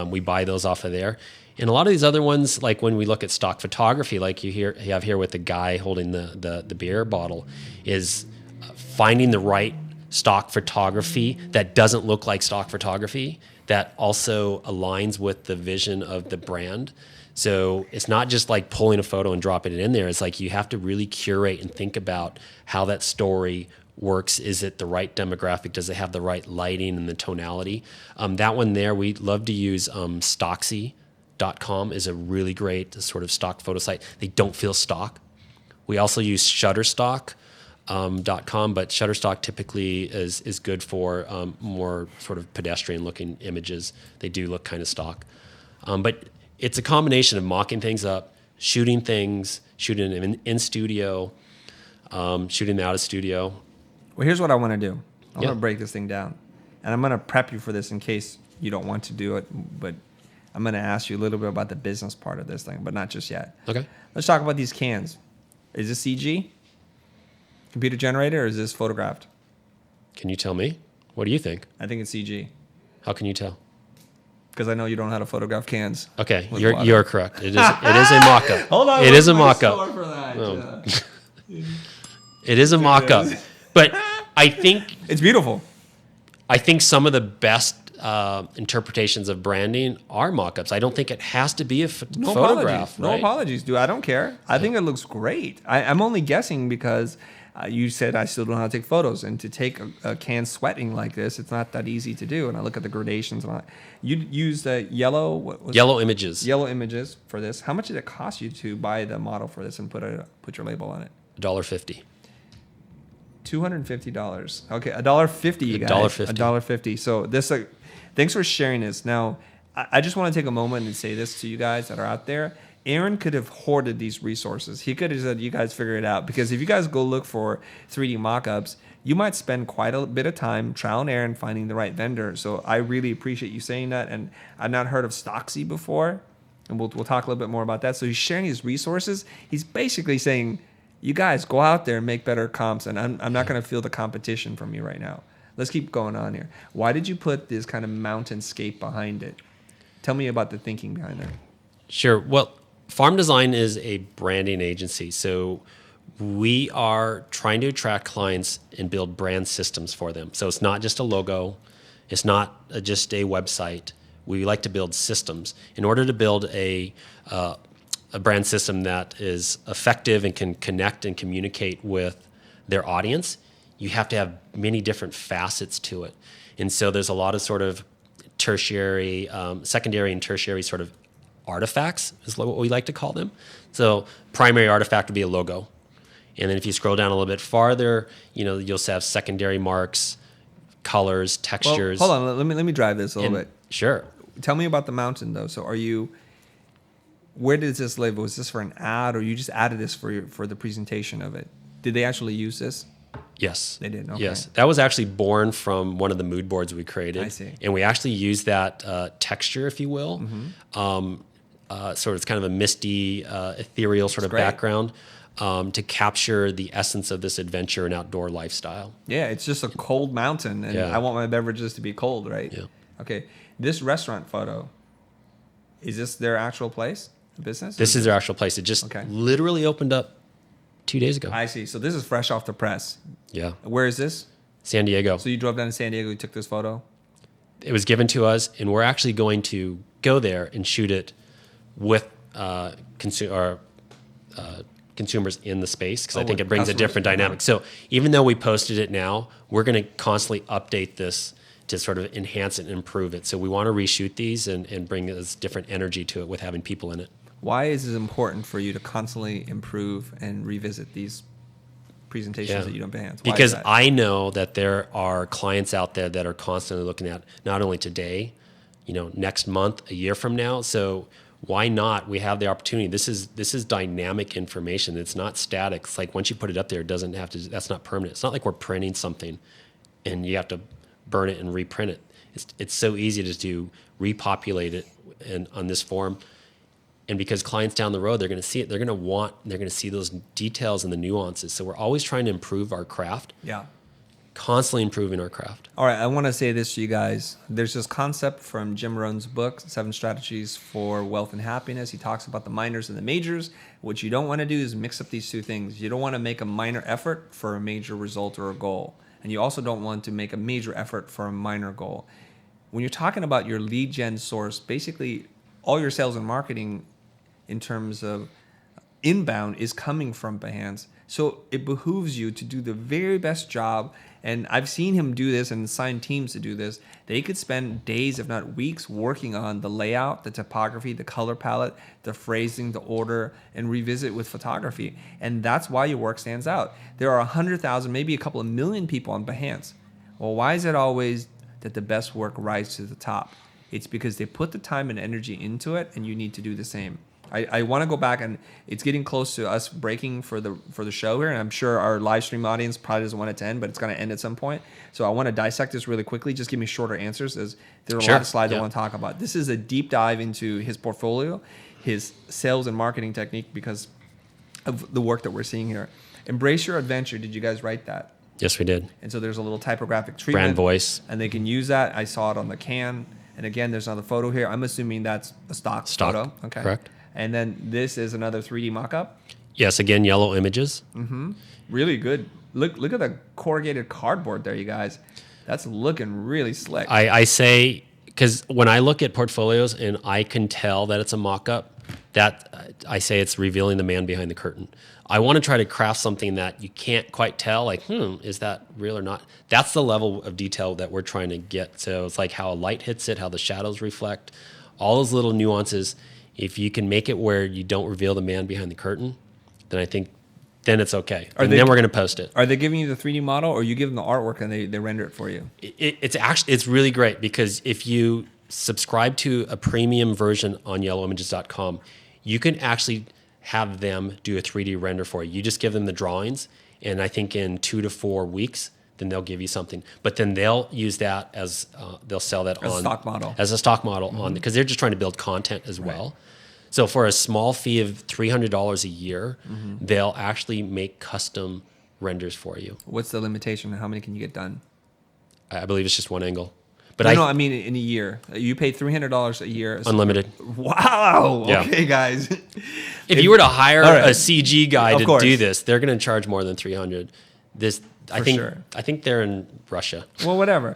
we buy those off of there. And a lot of these other ones, like when we look at stock photography, like you have here with the guy holding the beer bottle, is finding the right stock photography that doesn't look like stock photography, that also aligns with the vision of the brand. So it's not just like pulling a photo and dropping it in there. It's like you have to really curate and think about how that story works. Is it the right demographic? Does it have the right lighting and the tonality? That one there, we love to use Stocksy.com is a really great sort of stock photo site. They don't feel stock. We also use Shutterstock. .com, but Shutterstock typically is good for more sort of pedestrian looking images. They do look kind of stock, but it's a combination of mocking things up, shooting things, shooting them in studio, shooting them out of studio. Well, here's what I want to do. I Yeah. want to break this thing down, and I'm going to prep you for this in case you don't want to do it. But I'm going to ask you a little bit about the business part of this thing, but not just yet. Okay. Let's talk about these cans. Is this CG? Computer generated, or is this photographed? Can you tell me? What do you think? I think it's CG How can you tell? because I know you don't know how to photograph cans. Okay, with you're water. correct. It is a mock-up. Hold on. It is a mock-up. For that. Oh. It is a mock-up. But I think It's beautiful. some of the best interpretations of branding are mock-ups. I don't think it has to be a No photograph. apologies. No right? apologies, dude. I don't care. I think it looks great. I'm only guessing because you said I still don't know how to take photos, and to take a can sweating like this, it's not that easy to do. And I look at the gradations and all that. You used yellow. What was Yellow images. Yellow images for this. How much did it cost you to buy the model for this and put your label on it? $1.50. $250. Okay, $1.50, you guys. $1.50. $1.50. So this, thanks for sharing this. Now, I just want to take a moment and say this to you guys that are out there. Aaron could have hoarded these resources. He could have said, you guys figure it out. Because if you guys go look for 3D mock-ups, you might spend quite a bit of time trial and error and finding the right vendor. So I really appreciate you saying that. And I've not heard of Stocksy before. And we'll talk a little bit more about that. So he's sharing his resources. He's basically saying, you guys go out there and make better comps. And I'm not going to feel the competition from you right now. Let's keep going on here. Why did you put this kind of mountainscape behind it? Tell me about the thinking behind that. Sure. Well, Farm Design is a branding agency. So we are trying to attract clients and build brand systems for them. So it's not just a logo. It's not just a website. We like to build systems. In order to build a brand system that is effective and can connect and communicate with their audience, you have to have many different facets to it. And so there's a lot of sort of tertiary, secondary and tertiary sort of artifacts is what we like to call them. So primary artifact would be a logo. And then if you scroll down a little bit farther, you'll have secondary marks, colors, textures. Well, hold on. Let me drive this a little bit. Sure. Tell me about the mountain, though. So where does this live? Was this for an ad, or you just added this for the presentation of it? Did they actually use this? Yes. They did? Okay. Yes. That was actually born from one of the mood boards we created. I see. And we actually used that texture, if you will. Sort of it's kind of a misty, ethereal sort of great. background to capture the essence of this adventure and outdoor lifestyle. Yeah, it's just a cold mountain, and Yeah. I want my beverages to be cold, right? Yeah. Okay. This restaurant photo, is this their actual place, business? This is their actual place. It just Okay. literally opened up 2 days ago. I see. So this is fresh off the press. Yeah. Where is this? San Diego. So you drove down to San Diego, you took this photo? It was given to us, and we're actually going to go there and shoot it with consumers in the space, because I think it brings a different dynamic. So even though we posted it now, we're going to constantly update this to sort of enhance it and improve it. So we want to reshoot these and bring this different energy to it with having people in it. Why is it important for you to constantly improve and revisit these presentations that you don't behance? Why is Because that? I know that there are clients out there that are constantly looking at not only today, next month, a year from now. So why not? We have the opportunity. This is dynamic information. It's not static. It's like once you put it up there, it doesn't have to. That's not permanent. It's not like we're printing something, and you have to burn it and reprint it. It's so easy to do, repopulate it on this form. And because clients down the road, they're going to see it. They're going to see those details and the nuances. So we're always trying to improve our craft. Yeah. Constantly improving our craft. All right, I want to say this to you guys. There's this concept from Jim Rohn's book, 7 Strategies for Wealth and Happiness. He talks about the minors and the majors. What you don't want to do is mix up these two things. You don't want to make a minor effort for a major result or a goal. And you also don't want to make a major effort for a minor goal. When you're talking about your lead gen source, basically all your sales and marketing in terms of inbound is coming from Behance. So it behooves you to do the very best job. And I've seen him do this and assign teams to do this. They could spend days, if not weeks, working on the layout, the typography, the color palette, the phrasing, the order, and revisit with photography. And that's why your work stands out. There are 100,000, maybe a couple of million people on Behance. Well, why is it always that the best work rises to the top? It's because they put the time and energy into it, and you need to do the same. I want to go back, and it's getting close to us breaking for the show here, and I'm sure our live stream audience probably doesn't want it to end, but it's going to end at some point. So I want to dissect this really quickly. Just give me shorter answers, as there are a lot of slides I want to talk about. This is a deep dive into his portfolio, his sales and marketing technique, because of the work that we're seeing here. Embrace your adventure. Did you guys write that? Yes, we did. And so there's a little typographic treatment. Brand voice. And they can use that. I saw it on the can. And again, there's another photo here. I'm assuming that's a stock photo. Okay. Correct. And then this is another 3D mock-up. Yes, again, yellow images. really good. Look at the corrugated cardboard there, you guys. That's looking really slick. I say, because when I look at portfolios and I can tell that it's a mock-up, that I say it's revealing the man behind the curtain. I want to try to craft something that you can't quite tell, like, is that real or not? That's the level of detail that we're trying to get. So it's like how a light hits it, how the shadows reflect, all those little nuances. If you can make it where you don't reveal the man behind the curtain, then I think then it's okay. And then we're going to post it. Are they giving you the 3D model, or you give them the artwork and they render it for you? It's really great, because if you subscribe to a premium version on yellowimages.com, you can actually have them do a 3D render for you. You just give them the drawings, and I think in 2 to 4 weeks, then they'll give you something. But then they'll use that as they'll sell that As a stock model. As a stock model on, because they're just trying to build content as well. So for a small fee of $300 a year, they'll actually make custom renders for you. What's the limitation? How many can you get done? I believe it's just one angle. But No, I mean in a year. You pay $300 a year. unlimited. Wow. Yeah. Okay, guys. If you were to hire All right. a CG guy Of to course. do this, they're going to charge more than $300. I think sure. I think they're in Russia. Well, whatever.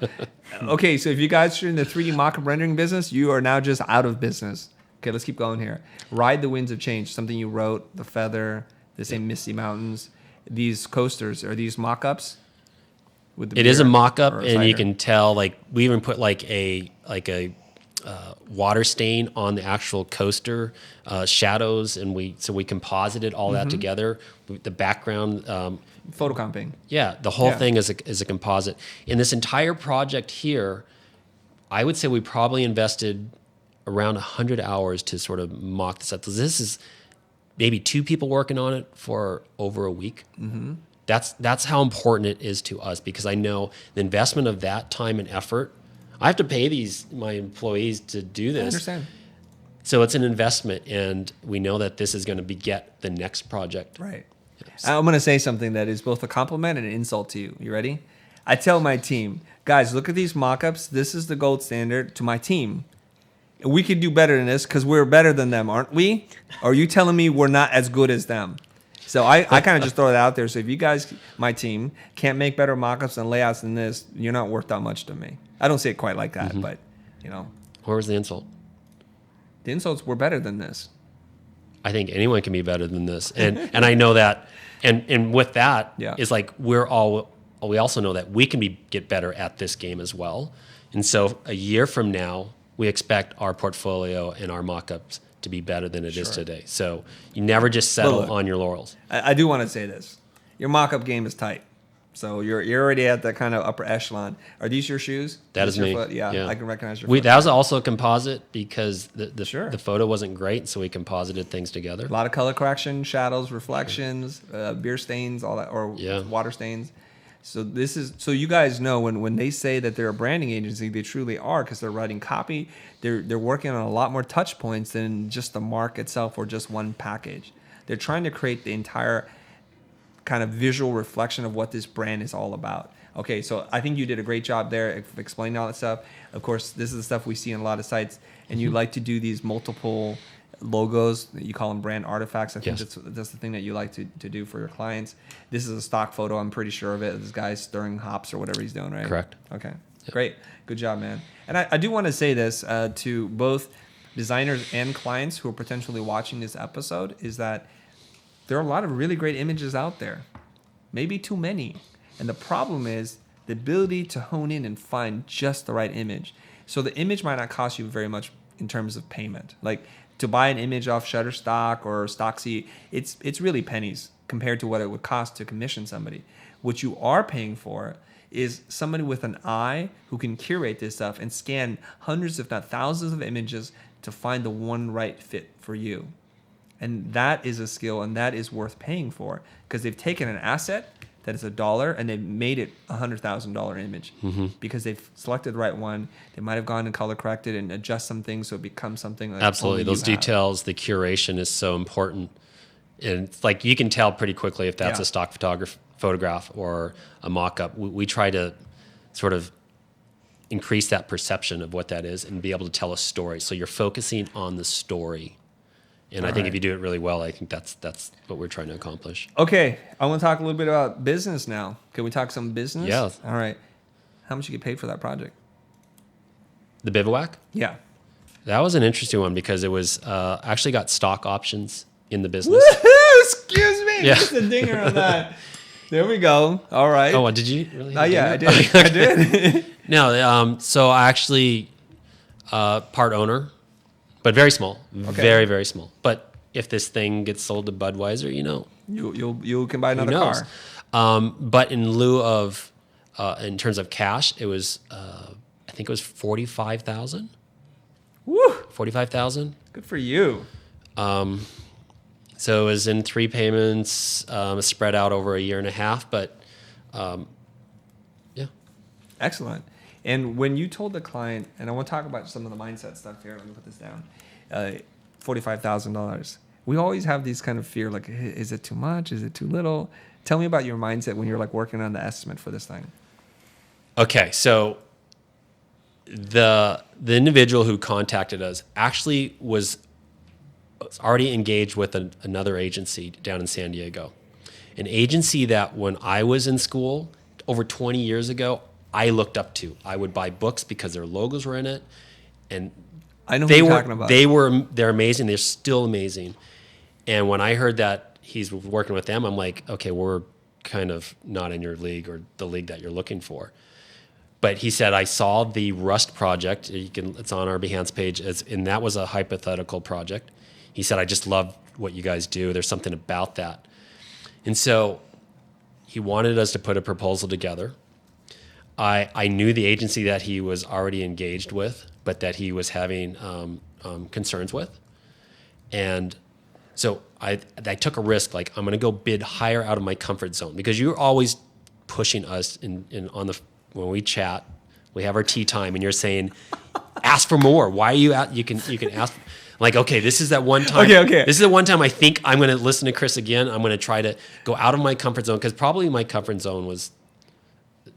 Okay, so if you guys are in the 3D mock-up rendering business, you are now just out of business. Okay, let's keep going here. Ride the Winds of Change, something you wrote, The Feather, the same Misty Mountains. These coasters, are these mock-ups? With the It is a beer mock-up, or a and you cider? can tell. Like, we even put like a water stain on the actual coaster, shadows, and we composited all that together. The background, Photocomping. yeah, the whole Yeah. thing is a composite. In this entire project here, I would say we probably invested around 100 hours to sort of mock this up. This is maybe 2 people working on it for over a week. Mm-hmm. That's how important it is to us, because I know the investment of that time and effort. I have to pay my employees to do this. I understand. So it's an investment, and we know that this is going to beget the next project. Right. I'm going to say something that is both a compliment and an insult to you. You ready? I tell my team, guys, look at these mock-ups. This is the gold standard to my team. We could do better than this because we're better than them, aren't we? Or are you telling me we're not as good as them? So I kind of just throw that out there. So if you guys, my team, can't make better mock-ups and layouts than this, you're not worth that much to me. I don't say it quite like that, but, Where was the insult? the insults were better than this. I think anyone can be better than this, and I know that, and with that, Yeah. is like we also know that we can get better at this game as well, and so a year from now, we expect our portfolio and our mock-ups to be better than it is today. So you never just settle Look. on your laurels. I do want to say this. Your mock-up game is tight. So you're already at that kind of upper echelon. Are these your shoes? That This is your me. foot? Yeah, I can recognize your foot. That was also a composite because Sure. the photo wasn't great, so we composited things together. A lot of color correction, shadows, reflections, beer stains, all that, or Yeah. water stains. So you guys know when they say that they're a branding agency, they truly are, because they're writing copy. They're working on a lot more touch points than just the mark itself or just one package. They're trying to create the entire kind of visual reflection of what this brand is all about. Okay, so I think you did a great job there of explaining all that stuff. Of course, this is the stuff we see in a lot of sites, and you like to do these multiple logos. You call them brand artifacts. I think Yes. that's the thing that you like to do for your clients. This is a stock photo. I'm pretty sure of it. This guy's stirring hops or whatever he's doing, right? Correct. Okay, great. Good job, man. And I do want to say this to both designers and clients who are potentially watching this episode, is that there are a lot of really great images out there, maybe too many. And the problem is the ability to hone in and find just the right image. So the image might not cost you very much in terms of payment. Like to buy an image off Shutterstock or Stocksy, it's really pennies compared to what it would cost to commission somebody. What you are paying for is somebody with an eye who can curate this stuff and scan hundreds, if not thousands of images to find the one right fit for you. And that is a skill, and that is worth paying for, because they've taken an asset that is $1 and they've made it $100,000 image because they've selected the right one. They might have gone and color corrected and adjust some things so it becomes something like Absolutely. only Those you have. details, the curation is so important. And it's like you can tell pretty quickly if that's Yeah. a stock photograph or a mock-up. We try to sort of increase that perception of what that is and be able to tell a story. So you're focusing on the story And I think if you do it really well, I think that's what we're trying to accomplish. Okay, I want to talk a little bit about business now. Can we talk some business? Yeah. All right. How much you get paid for that project? The bivouac? Yeah. That was an interesting one because it was actually got stock options in the business. Woohoo! Excuse me. Yeah. Just a dinger on that. There we go. All right. Oh, did you really? Yeah, I did. I did. No, so I actually part owner, but very small, very very small. But if this thing gets sold to Budweiser, You can buy another car. But in lieu of, in terms of cash, it was I think it was 45,000. Woo! 45,000. Good for you. So it was in 3 payments, spread out over a year and a half. But yeah. Excellent. And when you told the client, and I want to talk about some of the mindset stuff here. Let me put this down. $45,000. We always have these kind of fear, like, is it too much? Is it too little? Tell me about your mindset when you're like working on the estimate for this thing. Okay, so the individual who contacted us actually was already engaged with another agency down in San Diego, an agency that when I was in school over 20 years ago, I looked up to. I would buy books because their logos were in it, and I know who you're talking about. They're amazing. They're still amazing. And when I heard that he's working with them, I'm like, okay, we're kind of not in your league or the league that you're looking for. But he said, I saw the Rust project. It's on our Behance page, and that was a hypothetical project. He said, I just love what you guys do. There's something about that. And so he wanted us to put a proposal together. I knew the agency that he was already engaged with, but that he was having concerns with. And so I took a risk, like I'm going to go bid higher out of my comfort zone, because you're always pushing us when we chat, we have our tea time, and you're saying, ask for more. Why are you at? You can ask. Like, okay, this is that one time. Okay. This is the one time I think I'm going to listen to Chris again. I'm going to try to go out of my comfort zone, because probably my comfort zone was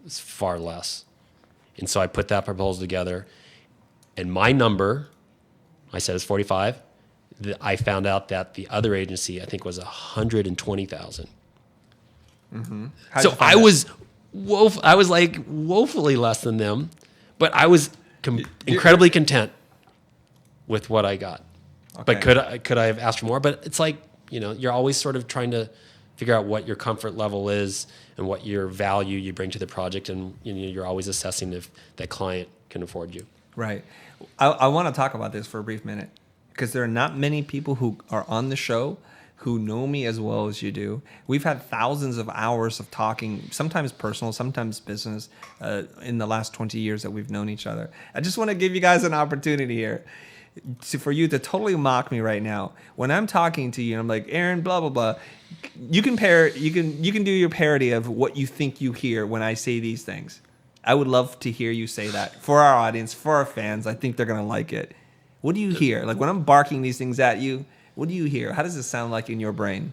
far less. And so I put that proposal together, and my number, I said, is 45. I found out that the other agency, I think, was 120,000. Mm-hmm. So I was like woefully less than them, but I was incredibly content with what I got. Okay. But could I have asked for more? But it's like, you're always sort of trying to figure out what your comfort level is and what your value you bring to the project, and you're always assessing if that client can afford you. Right. I want to talk about this for a brief minute, because there are not many people who are on the show who know me as well as you do. We've had thousands of hours of talking, sometimes personal, sometimes business, in the last 20 years that we've known each other. I just want to give you guys an opportunity here for you to totally mock me right now. When I'm talking to you and I'm like, Aaron, blah, blah, blah, you can do your parody of what you think you hear when I say these things. I would love to hear you say that for our audience, for our fans. I think they're going to like it. What do you hear? Like when I'm barking these things at you, what do you hear? How does it sound like in your brain?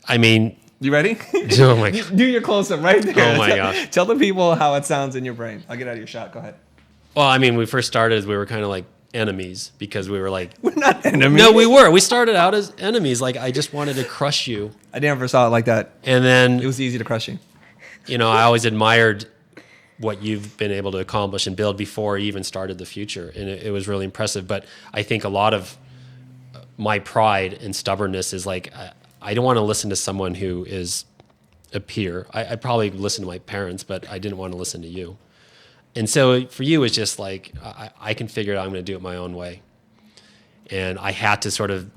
I mean, you ready? Oh my God. Do your close-up right there. Oh my gosh. Tell the people how it sounds in your brain. I'll get out of your shot. Go ahead. Well, I mean, we first started, we were kind of like enemies, because we were like, we're not enemies. No, we were. We started out as enemies. Like, I just wanted to crush you. I never saw it like that. And then It was easy to crush you. I always admired what you've been able to accomplish and build before you even started the Futur. And it was really impressive. But I think a lot of my pride and stubbornness is like, I don't want to listen to someone who is a peer. I probably listened to my parents, but I didn't want to listen to you. And so for you, it's just like, I can figure it out. I'm going to do it my own way. And I had to sort of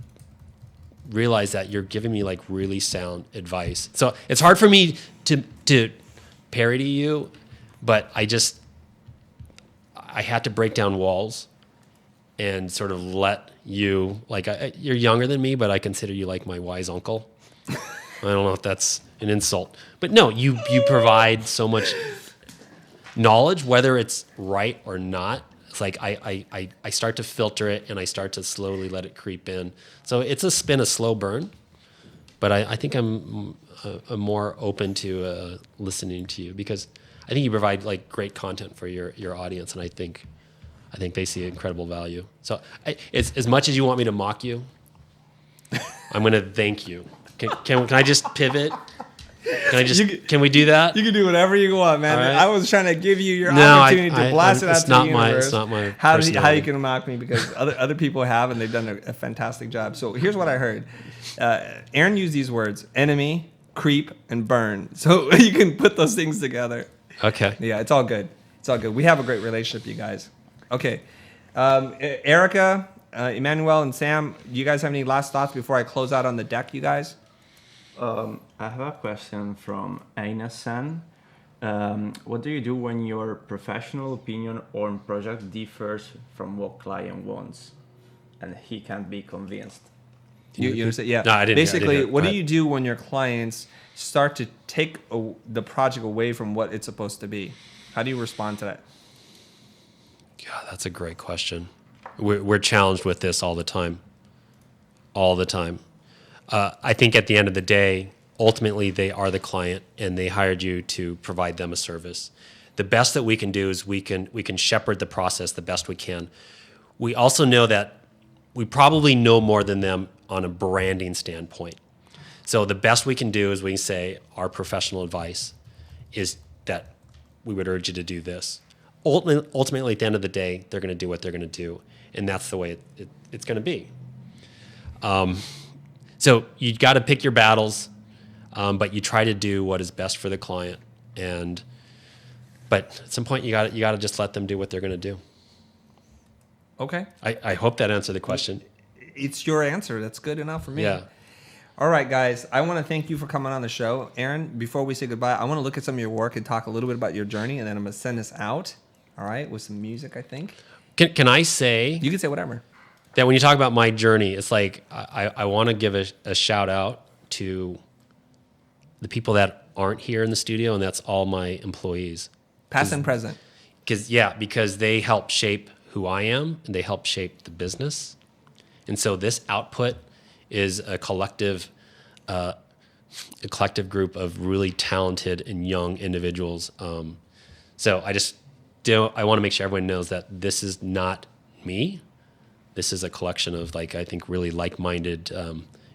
realize that you're giving me like really sound advice. So it's hard for me to parody you, but I had to break down walls and sort of let you, like, you're younger than me, but I consider you like my wise uncle. I don't know if that's an insult, but no, you provide so much knowledge, whether it's right or not. It's like I start to filter it, and I start to slowly let it creep in. So it's been a slow burn, but I think I'm more open to listening to you, because I think you provide like great content for your audience, and I think I think they see incredible value. So it's, as much as you want me to mock you, I'm going to thank you. Can I just pivot? Can we do that? You can do whatever you want, man. All right. I was trying to give you your opportunity to blast it out to the universe. It's not my how you personality. can mock me, because other people have, and they've done a fantastic job. So here's what I heard. Aaron used these words: enemy, creep, and burn. So you can put those things together. Okay. Yeah, it's all good. It's all good. We have a great relationship, you guys. Okay. Erica, Emmanuel, and Sam, do you guys have any last thoughts before I close out on the deck, you guys? I have a question from Aina Sen. What do you do when your professional opinion on project differs from what client wants and he can't be convinced? You understand? Yeah. No, I didn't. Basically, I didn't. what do you do when your clients start to take the project away from what it's supposed to be? How do you respond to that? God, that's a great question. We're challenged with this all the time. All the time. I think at the end of the day, ultimately they are the client and they hired you to provide them a service. The best that we can do is we can shepherd the process the best we can. We also know that we probably know more than them on a branding standpoint. So the best we can do is we can say our professional advice is that we would urge you to do this. Ultimately, at the end of the day, they're going to do what they're going to do, and that's the way it's going to be. So you got to pick your battles, but you try to do what is best for the client. But at some point, you got to just let them do what they're going to do. Okay. I hope that answered the question. It's your answer. That's good enough for me. Yeah. All right, guys. I want to thank you for coming on the show. Aaron, before we say goodbye, I want to look at some of your work and talk a little bit about your journey, and then I'm going to send this out, all right, with some music, I think. Can I say You can say whatever. that when you talk about my journey, it's like I want to give a shout out to the people that aren't here in the studio, and that's all my employees. Past and present. Because they help shape who I am, and they help shape the business. And so this output is a collective group of really talented and young individuals. So I want to make sure everyone knows that this is not me. This is a collection of I think really like-minded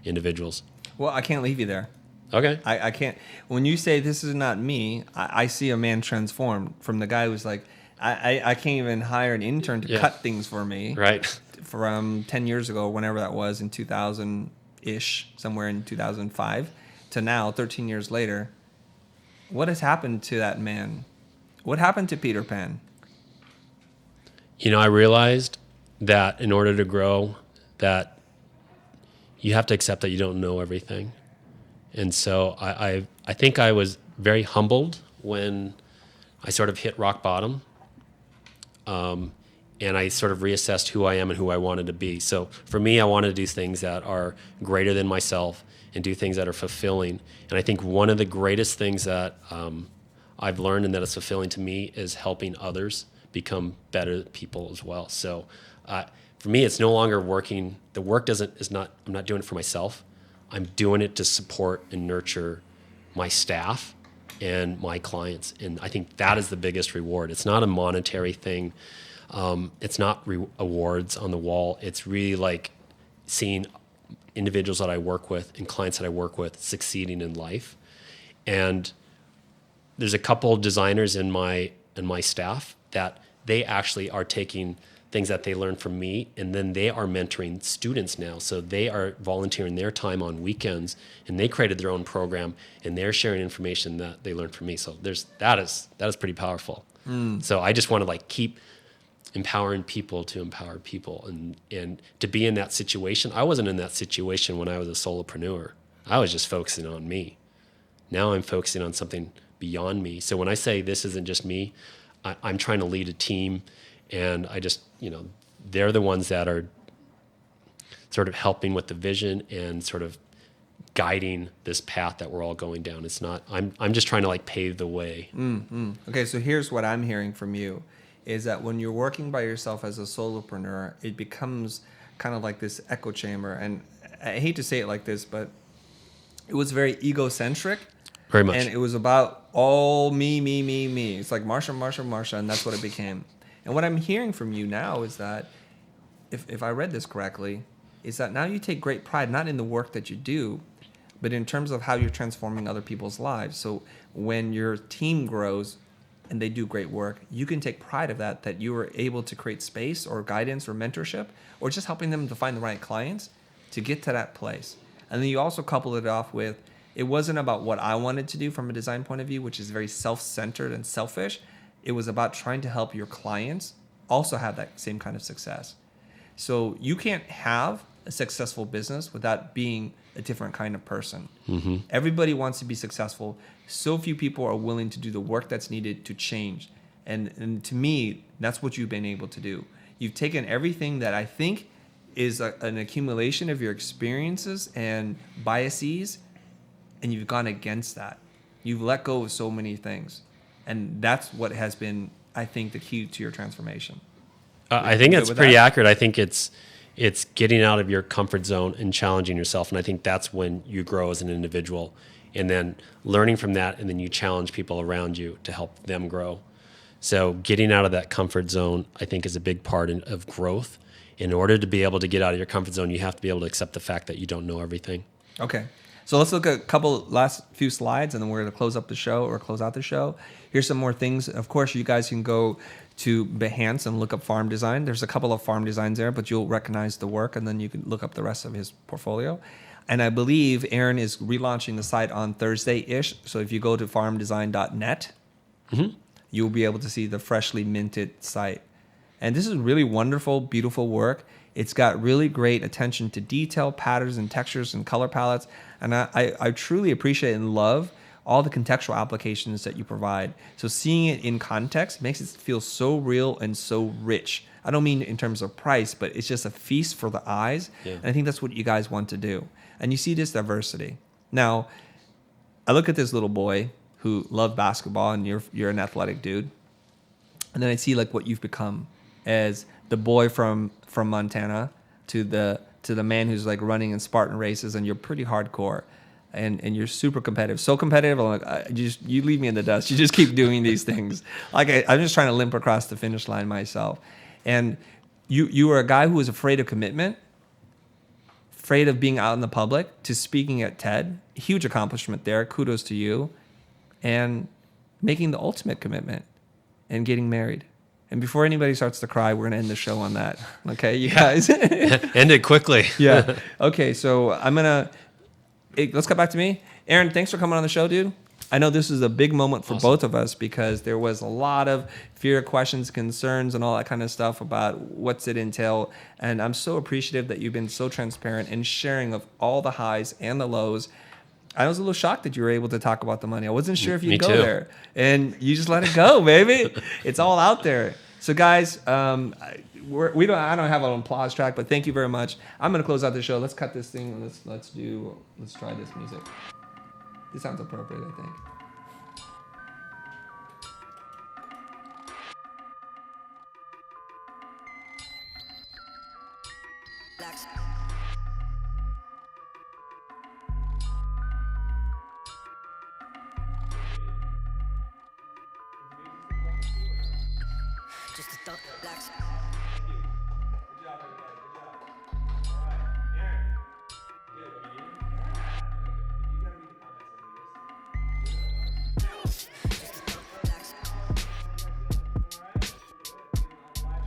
individuds. Well, I can't leave you there. Okay. I can't. When you say this is not me, I see a man transformed from the guy who's like, I can't even hire an intern to cut things for me. Right. From 10 years ago, whenever that was, in 2000-ish, somewhere in 2005, to now, 13 years later. What has happened to that man? What happened to Peter Pan? I realized that in order to grow, that you have to accept that you don't know everything. And so I think I was very humbled when I sort of hit rock bottom. And I sort of reassessed who I am and who I wanted to be. So for me, I wanted to do things that are greater than myself and do things that are fulfilling. And I think one of the greatest things that I've learned and that is fulfilling to me is helping others become better people as well. So for me, it's no longer working. The work I'm not doing it for myself. I'm doing it to support and nurture my staff and my clients. And I think that is the biggest reward. It's not a monetary thing. It's not awards on the wall. It's really like seeing individuals that I work with and clients that I work with succeeding in life. And there's a couple of designers in my staff that they actually are taking things that they learned from me, and then they are mentoring students now. So they are volunteering their time on weekends, and they created their own program, and they're sharing information that they learned from me. So that is pretty powerful. So I just want to keep empowering people to empower people, and to be in that situation. I wasn't in that situation when I was a solopreneur. I was just focusing on me. Now I'm focusing on something beyond me. So when I say this isn't just me, I'm trying to lead a team, and I just, they're the ones that are sort of helping with the vision and sort of guiding this path that we're all going down. It's not, I'm just trying to pave the way. Okay, so here's what I'm hearing from you, is that when you're working by yourself as a solopreneur, it becomes kind of like this echo chamber. And I hate to say it like this, but it was very egocentric. Very much. And it was about all me. It's like Marsha, and that's what it became. And what I'm hearing from you now is that, if I read this correctly, is that now you take great pride not in the work that you do, but in terms of how you're transforming other people's lives. So when your team grows and they do great work, you can take pride of that you were able to create space or guidance or mentorship or just helping them to find the right clients to get to that place. And then you also couple it off with, it wasn't about what I wanted to do from a design point of view, which is very self-centered and selfish. It was about trying to help your clients also have that same kind of success. So you can't have a successful business without being a different kind of person. Mm-hmm. Everybody wants to be successful. So few people are willing to do the work that's needed to change. And to me, that's what you've been able to do. You've taken everything that I think is an accumulation of your experiences and biases, and you've gone against that. You've let go of so many things. And that's what has been, I think, the key to your transformation. I think it's pretty accurate. I think it's getting out of your comfort zone and challenging yourself. And I think that's when you grow as an individual. And then learning from that, and then you challenge people around you to help them grow. So getting out of that comfort zone, I think, is a big part of growth. In order to be able to get out of your comfort zone, you have to be able to accept the fact that you don't know everything. Okay. So let's look at a couple last few slides, and then we're going to close out the show. Here's some more things. Of course, you guys can go to Behance and look up Farm Design. There's a couple of Farm Designs there, but you'll recognize the work, and then you can look up the rest of his portfolio. And I believe Aaron is relaunching the site on Thursday-ish. So if you go to farmdesign.net, you'll be able to see the freshly minted site. And this is really wonderful, beautiful work. It's got really great attention to detail, patterns and textures and color palettes. And I truly appreciate and love all the contextual applications that you provide. So seeing it in context makes it feel so real and so rich. I don't mean in terms of price, but it's just a feast for the eyes. Yeah. And I think that's what you guys want to do. And you see this diversity. Now, I look at this little boy who loved basketball, and you're an athletic dude. And then I see like what you've become as the boy from Montana to the man who's like running in Spartan races, and you're pretty hardcore, and you're super competitive. So competitive, I'm like, you leave me in the dust. You just keep doing these things. Like I'm just trying to limp across the finish line myself. And you were a guy who was afraid of commitment, afraid of being out in the public, to speaking at TED. Huge accomplishment there. Kudos to you. And making the ultimate commitment and getting married. And before anybody starts to cry, we're going to end the show on that. Okay, you guys? End it quickly. Yeah. Okay, so let's get back to me. Aaron, thanks for coming on the show, dude. I know this is a big moment for both of us, because there was a lot of fear, questions, concerns, and all that kind of stuff about what's it entail. And I'm so appreciative that you've been so transparent and sharing of all the highs and the lows. I was a little shocked that you were able to talk about the money. I wasn't sure if you'd go there. And you just let it go, baby. It's all out there. So, guys, I don't have an applause track, but thank you very much. I'm going to close out the show. Let's cut this thing. Let's try this music. This sounds appropriate, I think. Just a thought, relax.